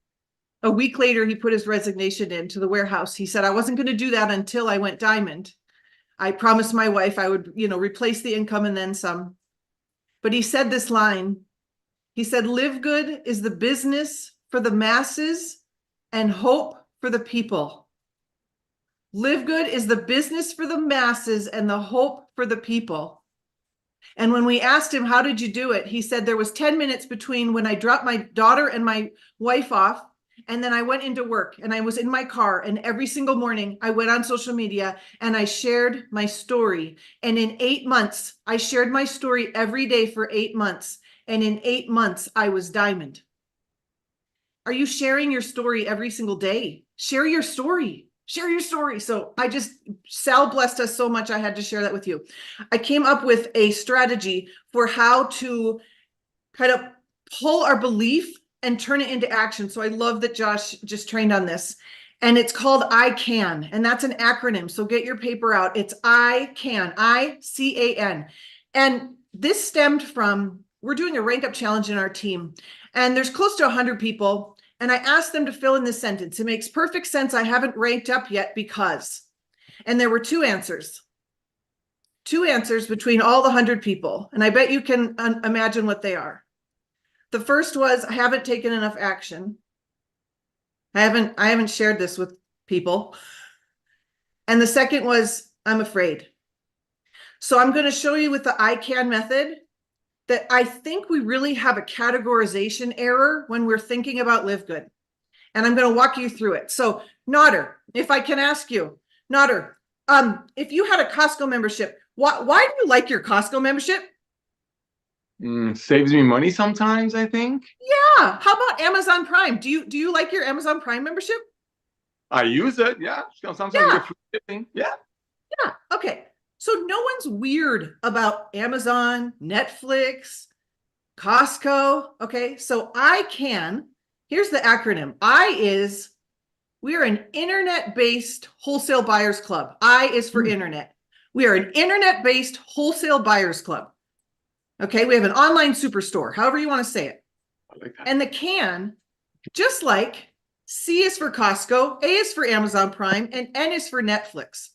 a week later, he put his resignation into the warehouse. He said, I wasn't going to do that until I went diamond. I promised my wife I would, replace the income and then some. But he said this line. He said, LiveGood is the business for the masses and hope for the people. LiveGood is the business for the masses and the hope for the people. And when we asked him, how did you do it? He said there was 10 minutes between when I dropped my daughter and my wife off, and then I went into work, and I was in my car, and every single morning I went on social media and I shared my story. And in 8 months, I shared my story every day for 8 months. And in 8 months, I was diamond. Are you sharing your story every single day? Share your story. Share your story. So Sal blessed us so much. I had to share that with you. I came up with a strategy for how to kind of pull our belief and turn it into action. So I love that Josh just trained on this. And it's called I CAN. And that's an acronym. So get your paper out. It's I CAN, I-C-A-N. And this stemmed from, we're doing a rank up challenge in our team. And there's close to 100 people. And I asked them to fill in this sentence. It makes perfect sense. I haven't ranked up yet because, and there were 2 answers. 2 answers between all the 100 people. And I bet you can imagine what they are. The first was, I haven't taken enough action. I haven't shared this with people. And the second was, I'm afraid. So I'm going to show you with the I CAN method that I think we really have a categorization error when we're thinking about LiveGood. And I'm going to walk you through it. So Nodder, if I can ask you, Nodder, if you had a Costco membership, why do you like your Costco membership?
Saves me money sometimes, I think.
Yeah. How about Amazon Prime? Do you like your Amazon Prime membership?
I use it. Yeah. Sometimes
Yeah.
I get free shipping. Yeah.
Yeah. Okay. So no one's weird about Amazon, Netflix, Costco. Okay. So I CAN, here's the acronym. We are an internet-based wholesale buyers club. I is for internet. We are an internet-based wholesale buyers club. Okay. We have an online superstore, however you want to say it.
I like that.
And the CAN, just like C is for Costco, A is for Amazon Prime, and N is for Netflix.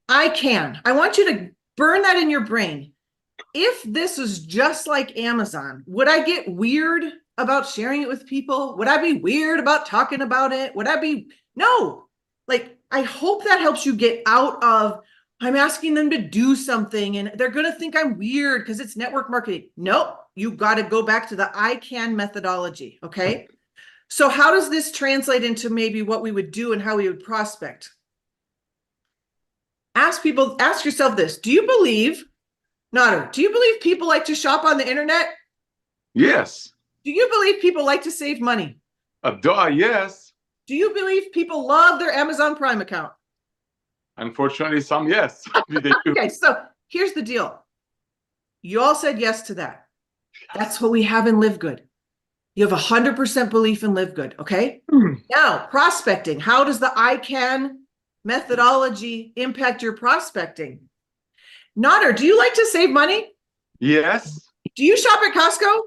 I CAN. I want you to burn that in your brain. If this is just like Amazon, would I get weird about sharing it with people? Would I be weird about talking about it? No. Like, I hope that helps you get out of, I'm asking them to do something and they're going to think I'm weird because it's network marketing. Nope. You got to go back to the I CAN methodology. Okay. So how does this translate into maybe what we would do and how we would prospect? Ask yourself this. Do you believe people like to shop on the internet?
Yes.
Do you believe people like to save money?
Yes.
Do you believe people love their Amazon Prime account?
Unfortunately, some yes. They do.
Okay, so here's the deal. You all said yes to that. That's what we have in LiveGood. You have 100% belief in LiveGood, okay? Now, prospecting. How does the I can methodology impact your prospecting? Nodder, do you like to save money?
Yes,
Do you shop at Costco?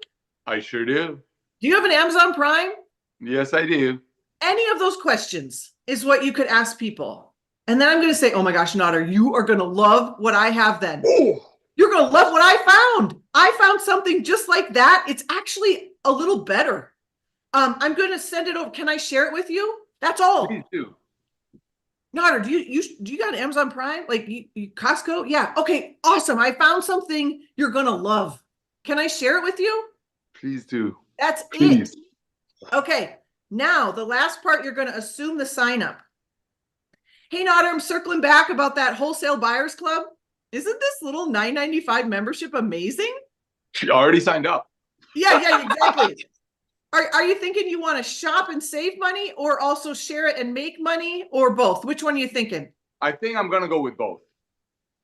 I sure do.
Do you have an Amazon Prime?
Yes, I do.
Any of those questions is what you could ask people. And then I'm going to say, oh my gosh, Nodder, you are going to love what I have then.
Oh,
You're going to love what I found. I found something just like that. It's actually a little better. I'm going to send it over. Can I share it with you? That's all.
please do.
Nodder, do you got an Amazon Prime? Like you Costco? Yeah. Okay. Awesome. I found something you're going to love. Can I share it with you?
Please do.
That's
Please.
it. Okay. Now the last part, you're going to assume the sign up. Hey, Nodder, I'm circling back about that wholesale buyers club. Isn't this little $9.95 membership amazing?
She already signed up.
Yeah, exactly. Are you thinking you want to shop and save money or also share it and make money or both? Which one are you thinking?
I think I'm gonna go with both.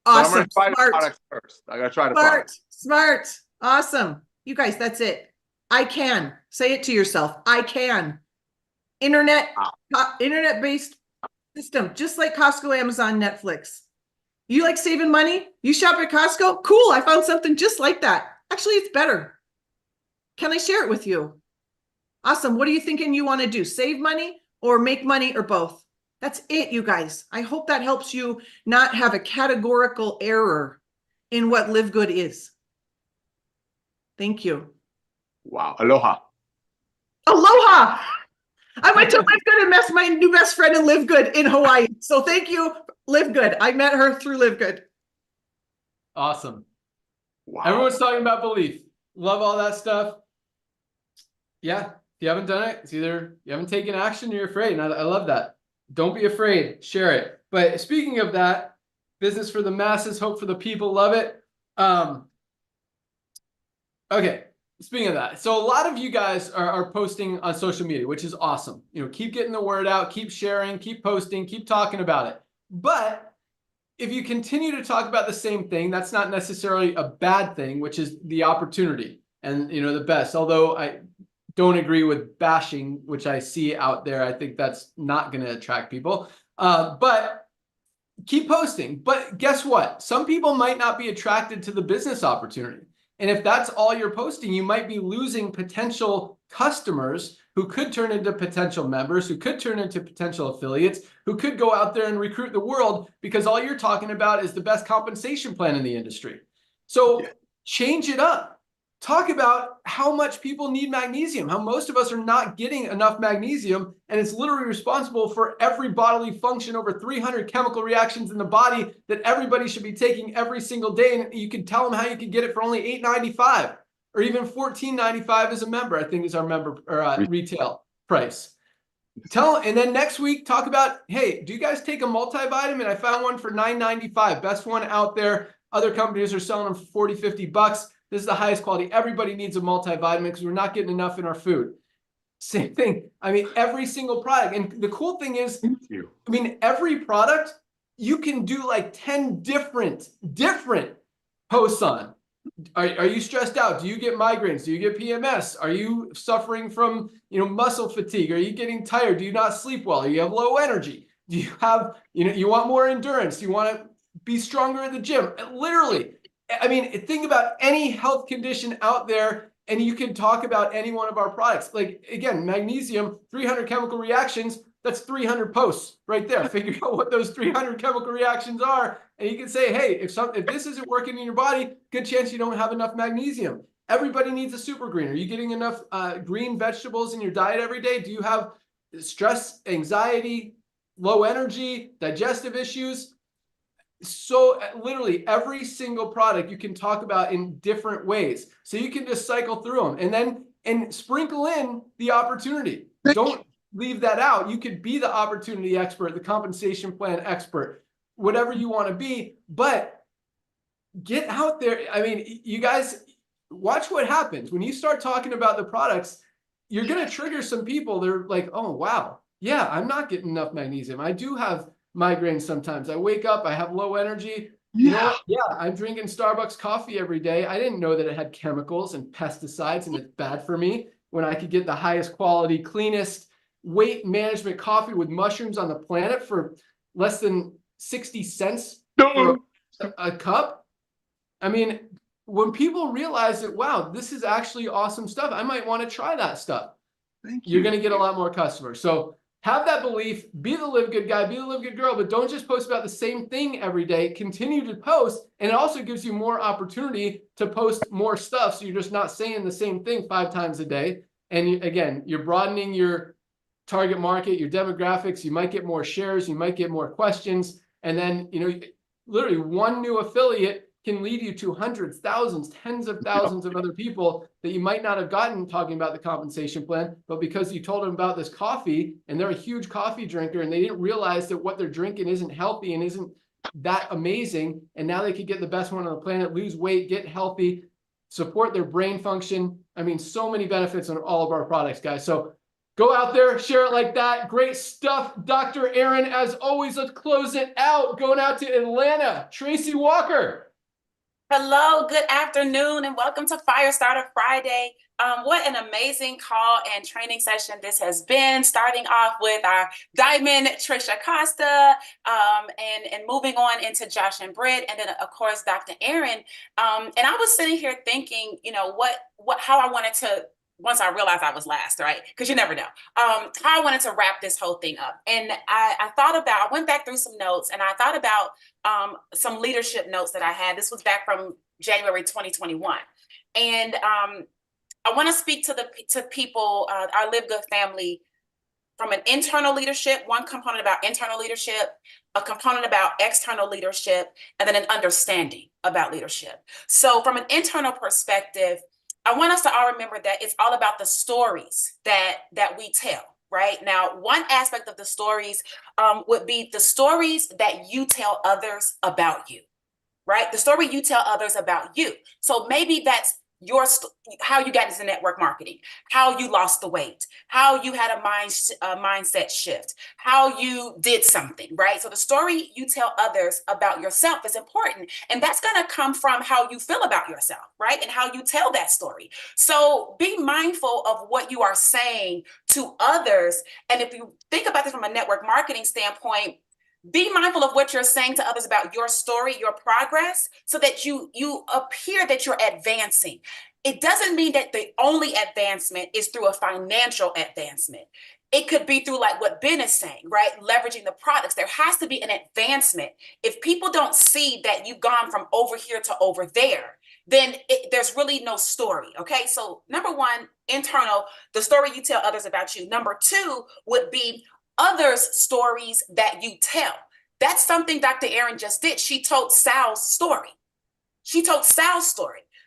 But I'm
Awesome.
gonna try the
Smart.
products first. I gotta try the
Smart.
products.
Smart. Awesome. You guys, that's it. I can. Say it to yourself. I can. Internet-based system, just like Costco, Amazon, Netflix. You like saving money? You shop at Costco? Cool. I found something just like that. Actually, it's better. Can I share it with you? Awesome. What are you thinking you want to do? Save money or make money or both? That's it, you guys. I hope that helps you not have a categorical error in what LiveGood is. Thank you.
Wow. Aloha.
Aloha. I went to LiveGood and met my new best friend in LiveGood in Hawaii. So thank you, LiveGood. I met her through LiveGood.
Awesome.
Wow.
Everyone's talking about belief. Love all that stuff. Yeah. If you haven't done it, it's either you haven't taken action or you're afraid. And I love that. Don't be afraid. Share it. But speaking of that, business for the masses, hope for the people, love it. Okay. Speaking of that, so a lot of you guys are posting on social media, which is awesome. You know, keep getting the word out, keep sharing, keep posting, keep talking about it. But if you continue to talk about the same thing, that's not necessarily a bad thing, which is the opportunity and, you know, the best. Although I don't agree with bashing, which I see out there. I think that's not going to attract people. But keep posting. But guess what? Some people might not be attracted to the business opportunity. And if that's all you're posting, you might be losing potential customers who could turn into potential members, who could turn into potential affiliates, who could go out there and recruit the world because all you're talking about is the best compensation plan in the industry. So change it up. Talk about how much people need magnesium, how most of us are not getting enough magnesium, and it's literally responsible for every bodily function, over 300 chemical reactions in the body that everybody should be taking every single day. And you can tell them how you can get it for only $8.95 or even $14.95 as a member, I think is our member or retail price. And then next week, talk about, hey, do you guys take a multivitamin? I found one for $9.95, best one out there. Other companies are selling them for $40, $50. This is the highest quality. Everybody needs a multivitamin because we're not getting enough in our food. Same thing. I mean, every single product. And the cool thing is, I mean, every product you can do like 10 different posts on. Are you stressed out? Do you get migraines? Do you get PMS? Are you suffering from, you know, muscle fatigue? Are you getting tired? Do you not sleep well? Do you have low energy? Do you have, you know, you want more endurance? Do you want to be stronger at the gym? Literally. I mean, think about any health condition out there and you can talk about any one of our products. Like, again, magnesium, 300 chemical reactions, that's 300 posts right there. Figure out what those 300 chemical reactions are. And you can say, hey, if this isn't working in your body, good chance you don't have enough magnesium. Everybody needs a super green. Are you getting enough green vegetables in your diet every day? Do you have stress, anxiety, low energy, digestive issues? So literally every single product you can talk about in different ways. So you can just cycle through them and sprinkle in the opportunity. Don't leave that out. You could be the opportunity expert, the compensation plan expert, whatever you want to be, but get out there. I mean, you guys watch what happens when you start talking about the products. You're going to trigger some people. They're like, oh, wow. yeah, I'm not getting enough magnesium. I do have migraines sometimes. I wake up, I have low energy. You know what? Yeah, I'm drinking Starbucks coffee every day. I didn't know that it had chemicals and pesticides and it's bad for me when I could get the highest quality, cleanest weight management coffee with mushrooms on the planet for less than 60 cents for a cup. I mean, when people realize that, wow, this is actually awesome stuff, I might want to try that stuff. You're going to get a lot more customers. So have that belief, be the Live Good guy, be the Live Good girl, but don't just post about the same thing every day. Continue to post, and it also gives you more opportunity to post more stuff. So you're just not saying the same thing 5 times a day. And again, you're broadening your target market, your demographics. You might get more shares, you might get more questions. And then, you know, literally one new affiliate can lead you to hundreds, thousands, tens of thousands of other people that you might not have gotten talking about the compensation plan, but because you told them about this coffee and they're a huge coffee drinker and they didn't realize that what they're drinking isn't healthy and isn't that amazing. And now they could get the best one on the planet, lose weight, get healthy, support their brain function. I mean, so many benefits on all of our products, guys. So go out there, share it like that. Great stuff, Dr. Aaron. As always, let's close it out. Going out to Atlanta, Tracy Walker.
Hello, good afternoon, and welcome to Firestarter Friday. What an amazing call and training session this has been, starting off with our Diamond Trisha Costa, and moving on into Josh and Britt, and then of course Dr. Aaron. And I was sitting here thinking, you know, how I wanted to, once I realized I was last, right? Because you never know, how I wanted to wrap this whole thing up. And I went back through some notes, and I thought about some leadership notes that I had. This was back from January 2021. And I want to speak to people, our Live Good family, from an internal leadership, one component about internal leadership, a component about external leadership, and then an understanding about leadership. So from an internal perspective, I want us to all remember that it's all about the stories that we tell, right? Now, one aspect of the stories would be the stories that you tell others about you, right? The story you tell others about you. So maybe that's how you got into network marketing, how you lost the weight, how you had a mindset shift, how you did something, right? So the story you tell others about yourself is important. And that's going to come from how you feel about yourself, right? And how you tell that story. So be mindful of what you are saying to others. And if you think about this from a network marketing standpoint, be mindful of what you're saying to others about your story, your progress, so that you appear that you're advancing. It doesn't mean that the only advancement is through a financial advancement. It could be through, like what Ben is saying, right? Leveraging the products. There has to be an advancement. If people don't see that you've gone from over here to over there, then there's really no story, okay? So number one, internal, the story you tell others about you. Number two would be others' stories that you tell. That's something Dr. Aaron just did. She told Sal's story.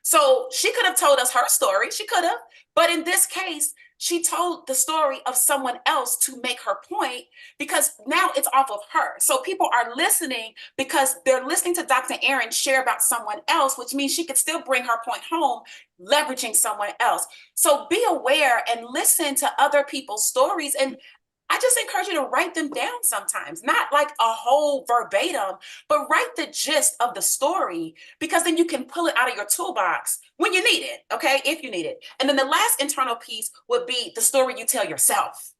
So she could have told us her story. She could have. But in this case, she told the story of someone else to make her point, because now it's off of her. So people are listening because they're listening to Dr. Aaron share about someone else, which means she could still bring her point home, leveraging someone else. So be aware and listen to other people's stories. And I just encourage you to write them down sometimes, not like a whole verbatim, but write the gist of the story, because then you can pull it out of your toolbox when you need it, okay, if you need it. And then the last internal piece would be the story you tell yourself.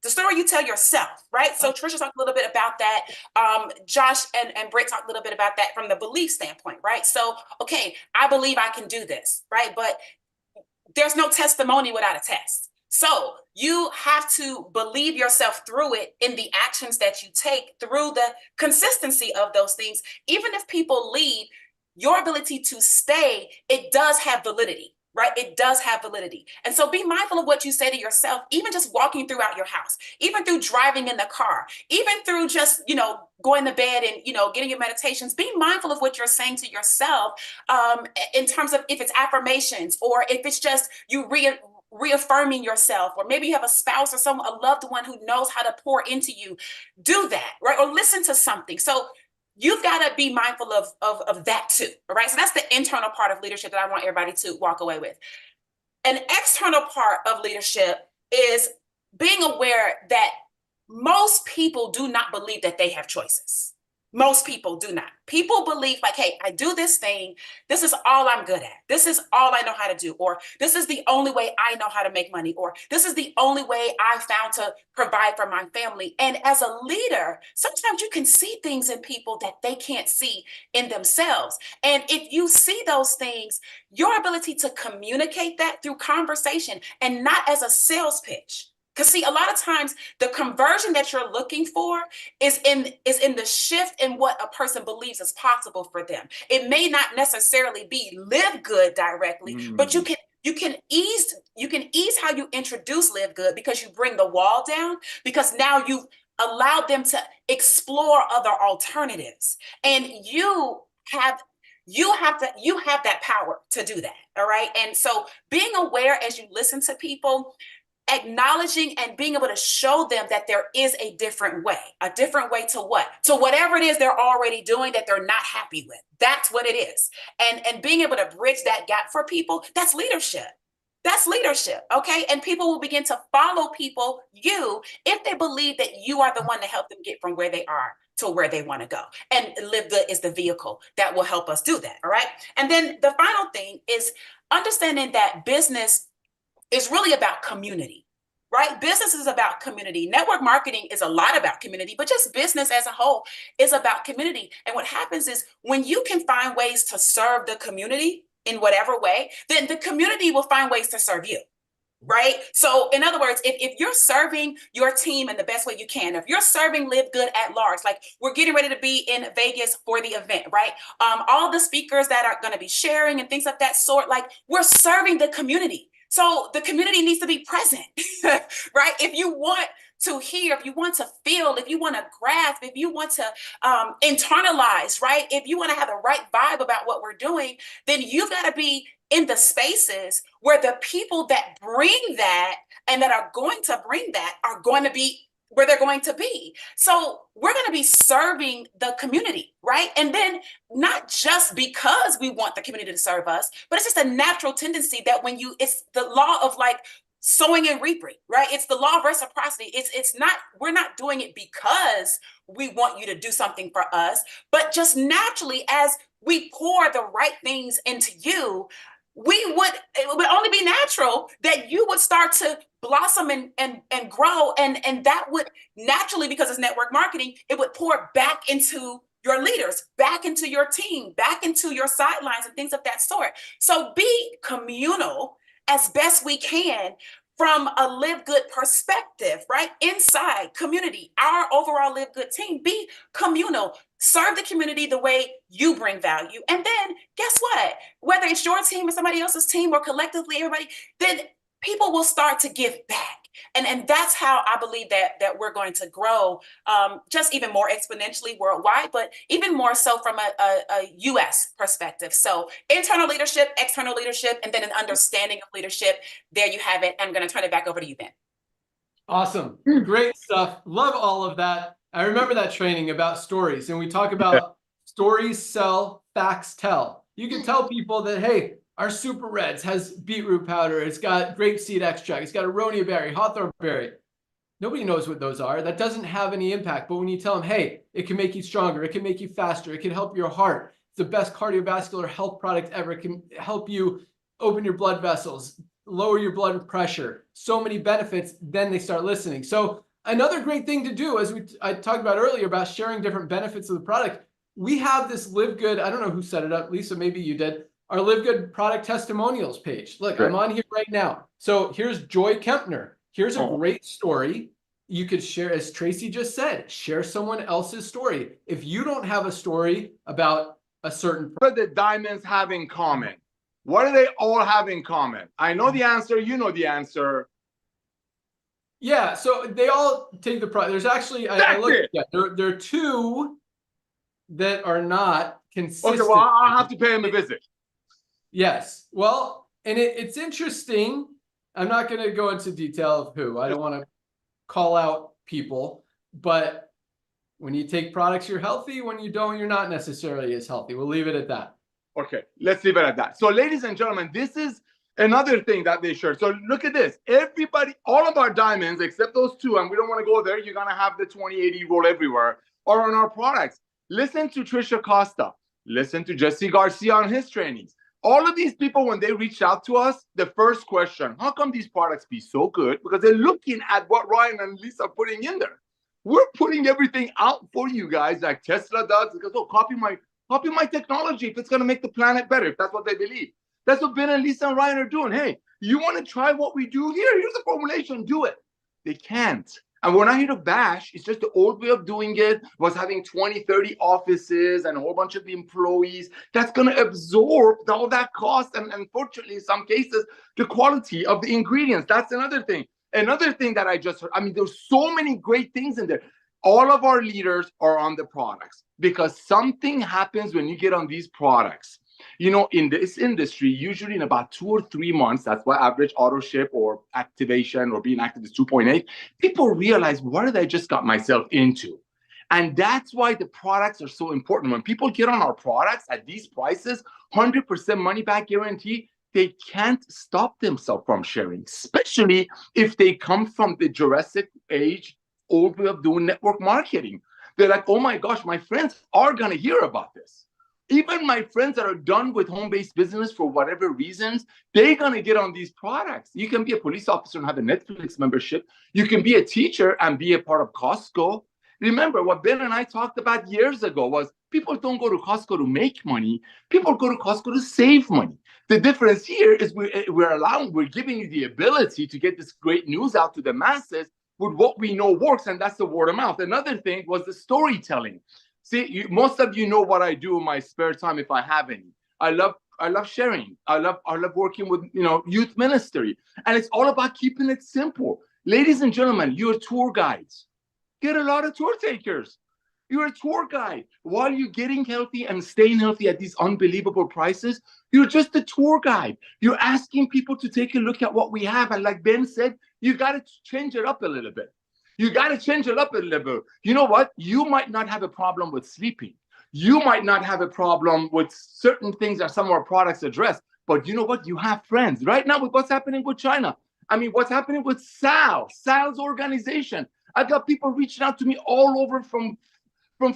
The story you tell yourself, right? So Trisha talked a little bit about that. Josh and Britt talked a little bit about that from the belief standpoint, right? So, okay, I believe I can do this, right? But there's no testimony without a test. So you have to believe yourself through it in the actions that you take, through the consistency of those things. Even if people leave, your ability to stay, it does have validity, right? It does have validity. And so be mindful of what you say to yourself, even just walking throughout your house, even through driving in the car, even through just, going to bed and, getting your meditations. Be mindful of what you're saying to yourself in terms of if it's affirmations or if it's just you reaffirming yourself, or maybe you have a spouse or a loved one who knows how to pour into you. Do that, right? Or listen to something. So you've got to be mindful of that too, all right? So that's the internal part of leadership that I want everybody to walk away with. An external part of leadership is being aware that most people do not believe that they have choices. Most people do not. People believe like, hey, I do this thing. This is all I'm good at. This is all I know how to do. Or this is the only way I know how to make money. Or this is the only way I found to provide for my family. And as a leader, sometimes you can see things in people that they can't see in themselves. And if you see those things, your ability to communicate that through conversation and not as a sales pitch. Because see, a lot of times the conversion that you're looking for is in the shift in what a person believes is possible for them. It may not necessarily be live good directly, but you can ease how you introduce live good, because you bring the wall down, because now you've allowed them to explore other alternatives, and you have that power to do that. All right. And so being aware as you listen to people, acknowledging and being able to show them that there is a different way to what? To whatever it is they're already doing that they're not happy with. That's what it is. And being able to bridge that gap for people, that's leadership. That's leadership, okay? And people will begin to follow you, if they believe that you are the one to help them get from where they are to where they want to go. And Live Good is the vehicle that will help us do that, all right? And then the final thing is understanding that business is really about community, right? Business is about community. Network marketing is a lot about community, but just business as a whole is about community. And what happens is when you can find ways to serve the community in whatever way, then the community will find ways to serve you, right? So in other words, if you're serving your team in the best way you can, if you're serving Live Good at large, like we're getting ready to be in Vegas for the event, right? All the speakers that are going to be sharing and things of that sort, like we're serving the community. So the community needs to be present, right? If you want to hear, if you want to feel, if you want to grasp, if you want to internalize, right? If you want to have the right vibe about what we're doing, then you've got to be in the spaces where the people that bring that and that are going to bring that are going to be where they're going to be. So we're going to be serving the community, right? And then not just because we want the community to serve us, but it's just a natural tendency that it's the law of like sowing and reaping, right? It's the law of reciprocity. We're not doing it because we want you to do something for us, but just naturally as we pour the right things into you, it would only be natural that you would start to blossom and grow. And that would naturally, because it's network marketing, it would pour back into your leaders, back into your team, back into your sidelines and things of that sort. So be communal as best we can from a Live Good perspective, right? Inside community, our overall Live Good team, be communal. Serve the community the way you bring value. And then guess what? Whether it's your team or somebody else's team or collectively everybody, then people will start to give back. And that's how I believe that we're going to grow just even more exponentially worldwide, but even more so from a US perspective. So internal leadership, external leadership, and then an understanding of leadership. There you have it. I'm going to turn it back over to you, Ben.
Awesome. Great stuff. Love all of that. I remember that training about stories, and we talk about stories sell, facts tell. You can tell people that, hey, our Super Reds has beetroot powder. It's got grapeseed extract. It's got aronia berry, hawthorn berry. Nobody knows what those are. That doesn't have any impact. But when you tell them, hey, it can make you stronger. It can make you faster. It can help your heart. It's the best cardiovascular health product ever. It can help you open your blood vessels, lower your blood pressure. So many benefits. Then they start listening. So another great thing to do, as I talked about earlier about sharing different benefits of the product, we have this Live Good. I don't know who set it up. Lisa, maybe you did. Our Live Good product testimonials page. Look, I'm on here right now. So here's Joy Kempner. Here's a great story. You could share, as Tracy just said, share someone else's story. If you don't have a story about a certain...
What do the diamonds have in common? What do they all have in common? I know the answer. You know the answer.
Yeah, so they all take the product. There's actually, I looked, yeah, there are two that are not consistent.
Okay, well, I'll have to pay him a visit.
Yes. Well, and it's interesting. I'm not going to go into detail of who. I don't want to call out people. But when you take products, you're healthy. When you don't, you're not necessarily as healthy. We'll leave it at that.
Okay, let's leave it at that. So, ladies and gentlemen, this is Another thing that they share. So look at this. Everybody, all of our diamonds, except those two, and we don't want to go there, you're going to have the 2080 roll everywhere, are on our products. Listen to Trisha Costa. Listen to Jesse Garcia on his trainings. All of these people, when they reach out to us, the first question, how come these products be so good? Because they're looking at what Ryan and Lisa are putting in there. We're putting everything out for you guys like Tesla does. Because, oh, copy my technology if it's going to make the planet better, if that's what they believe. That's what Ben and Lisa and Ryan are doing. Hey, you want to try what we do here? Here's the formulation. Do it. They can't. And we're not here to bash. It's just the old way of doing it was having 20, 30 offices and a whole bunch of employees. That's going to absorb all that cost. And unfortunately, in some cases, the quality of the ingredients. That's another thing. Another thing that I just heard. I mean, there's so many great things in there. All of our leaders are on the products because something happens when you get on these products. You know, in this industry, usually in about 2 or 3 months, that's why average auto ship or activation or being active is 2.8, people realize, what did I just got myself into? And that's why the products are so important. When people get on our products at these prices, 100% money back guarantee, they can't stop themselves from sharing, especially if they come from the Jurassic age, old way of doing network marketing. They're like, oh my gosh, my friends are going to hear about this. Even my friends that are done with home-based business for whatever reasons, they're going to get on these products. You can be a police officer and have a Netflix membership. You can be a teacher and be a part of Costco. Remember, what Ben and I talked about years ago was people don't go to Costco to make money. People go to Costco to save money. The difference here is we're giving you the ability to get this great news out to the masses with what we know works, and that's the word of mouth. Another thing was the storytelling. See, most of you know what I do in my spare time if I have any. I love sharing. I love working with youth ministry, and it's all about keeping it simple. Ladies and gentlemen, you're tour guides. Get a lot of tour takers. You're a tour guide. While you're getting healthy and staying healthy at these unbelievable prices, you're just a tour guide. You're asking people to take a look at what we have, and like Ben said, you got to change it up a little bit. You got to change it up a little. You know what? You might not have a problem with sleeping. You might not have a problem with certain things that some of our products address. But you know what? You have friends. Right now with what's happening with China. I mean, what's happening with Sal's organization. I got people reaching out to me all over from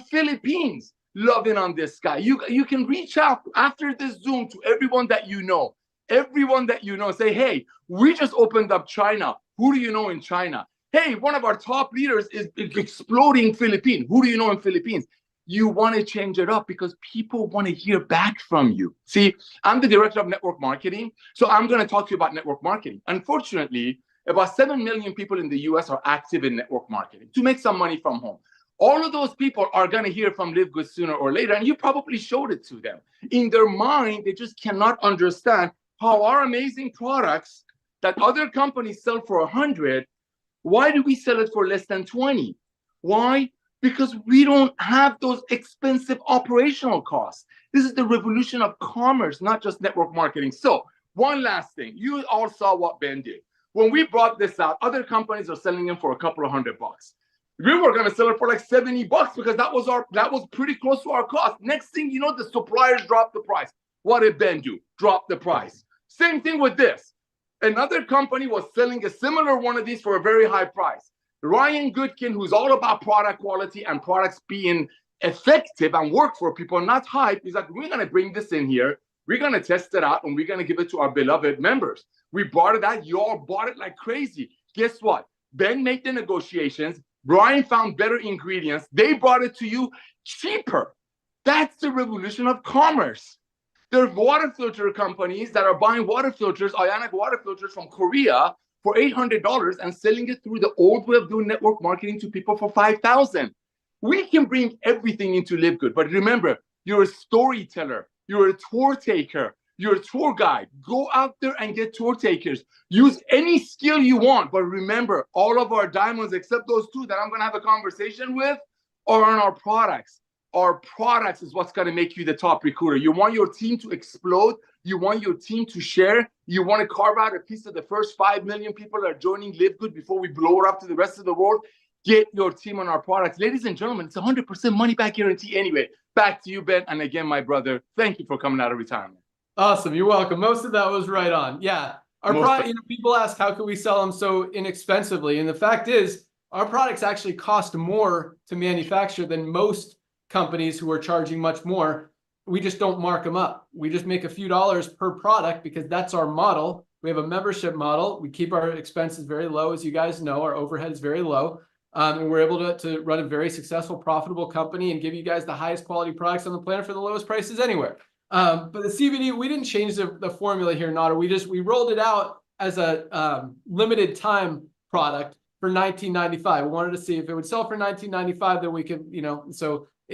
Philippines, loving on this guy. You can reach out after this Zoom to everyone that you know. Everyone that you know. Say, hey, we just opened up China. Who do you know in China? Hey, one of our top leaders is exploding Philippines. Who do you know in Philippines? You want to change it up because people want to hear back from you. See, I'm the director of network marketing, so I'm going to talk to you about network marketing. Unfortunately, about 7 million people in the US are active in network marketing to make some money from home. All of those people are going to hear from LiveGood sooner or later, and you probably showed it to them. In their mind, they just cannot understand how our amazing products that other companies sell for 100, why do we sell it for less than 20? Why? Because we don't have those expensive operational costs. This is the revolution of commerce, not just network marketing. So one last thing. You all saw what Ben did. When we brought this out, other companies are selling them for a couple of $100. We were going to sell it for like $70 because that was pretty close to our cost. Next thing you know, the suppliers dropped the price. What did Ben do? Drop the price. Same thing with this. Another company was selling a similar one of these for a very high price. Ryan Goodkin, who's all about product quality and products being effective and work for people, not hype, he's like, we're going to bring this in here. We're going to test it out, and we're going to give it to our beloved members. We brought it out. You all bought it like crazy. Guess what? Ben made the negotiations. Brian found better ingredients. They brought it to you cheaper. That's the revolution of commerce. There are water filter companies that are buying water filters, ionic water filters from Korea for $800 and selling it through the old way of doing network marketing to people for $5,000. We can bring everything into LiveGood, but remember, you're a storyteller, you're a tour taker, you're a tour guide. Go out there and get tour takers. Use any skill you want, but remember, all of our diamonds, except those two that I'm going to have a conversation with, are on our products. Our products is what's going to make you the top recruiter. You want your team to explode. You want your team to share. You want to carve out a piece of the first 5 million people that are joining LiveGood before we blow it up to the rest of the world. Get your team on our products. Ladies and gentlemen, it's 100% money back guarantee anyway. Back to you, Ben. And again, my brother, thank you for coming out of retirement.
Awesome. You're welcome. Most of that was right on. Yeah. Our product, people ask, how can we sell them so inexpensively? And the fact is, our products actually cost more to manufacture than most companies who are charging much more. We just don't mark them up. We just make a few dollars per product because that's our model. We have a membership model. We keep our expenses very low. As you guys know, our overhead is very low. And we're able to run a very successful, profitable company and give you guys the highest quality products on the planet for the lowest prices anywhere. But the CBD, we didn't change the formula here, Nada. We rolled it out as a limited time product for $19.95. We wanted to see if it would sell for $19.95, then we could,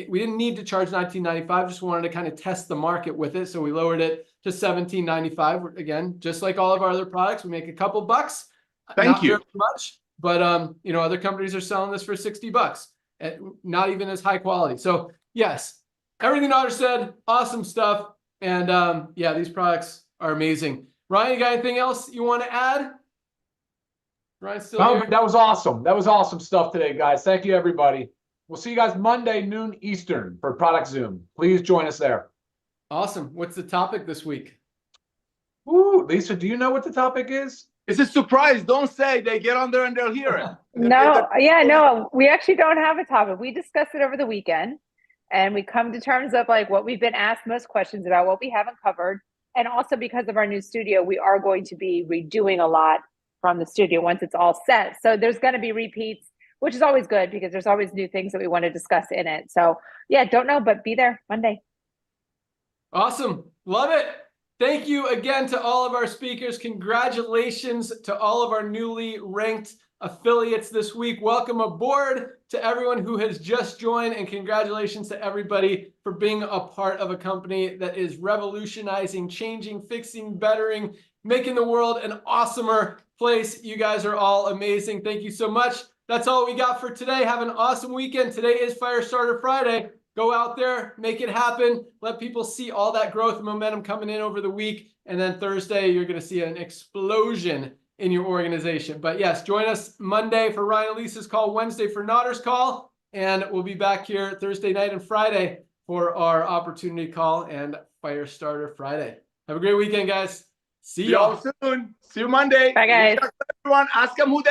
we didn't need to charge $19.95. Just wanted to kind of test the market with it. So we lowered it to $17.95. Again, just like all of our other products, we make a couple bucks.
Thank you.
Not very much, but other companies are selling this for $60, not even as high quality. So yes. Everything Otter said, awesome stuff. And yeah, these products are amazing. Ryan, you got anything else you want to add? Ryan's still here?
That was awesome. That was awesome stuff today, guys. Thank you, everybody. We'll see you guys Monday, noon Eastern for Product Zoom. Please join us there.
Awesome. What's the topic this week?
Ooh, Lisa, do you know what the topic is?
It's a surprise. Don't say. They get on there and they'll hear it.
No, we actually don't have a topic. We discussed it over the weekend. And we come to terms of like what we've been asked most questions about, what we haven't covered. And also because of our new studio, we are going to be redoing a lot from the studio once it's all set. So there's going to be repeats, which is always good because there's always new things that we want to discuss in it. So yeah, don't know, but be there Monday.
Awesome. Love it. Thank you again to all of our speakers. Congratulations to all of our newly ranked affiliates this week. Welcome aboard to everyone who has just joined, and congratulations to everybody for being a part of a company that is revolutionizing, changing, fixing, bettering, making the world an awesomer place. You guys are all amazing. Thank you so much. That's all we got for today. Have an awesome weekend. Today is Firestarter Friday. Go out there, make it happen. Let people see all that growth and momentum coming in over the week. And then Thursday, you're going to see an explosion in your organization. But yes, join us Monday for Ryan and Lisa's call, Wednesday for Notter's call, and we'll be back here Thursday night and Friday for our opportunity call and Firestarter Friday. Have a great weekend, guys. See y'all
soon. See you Monday.
Bye, guys.
Everyone, ask them who they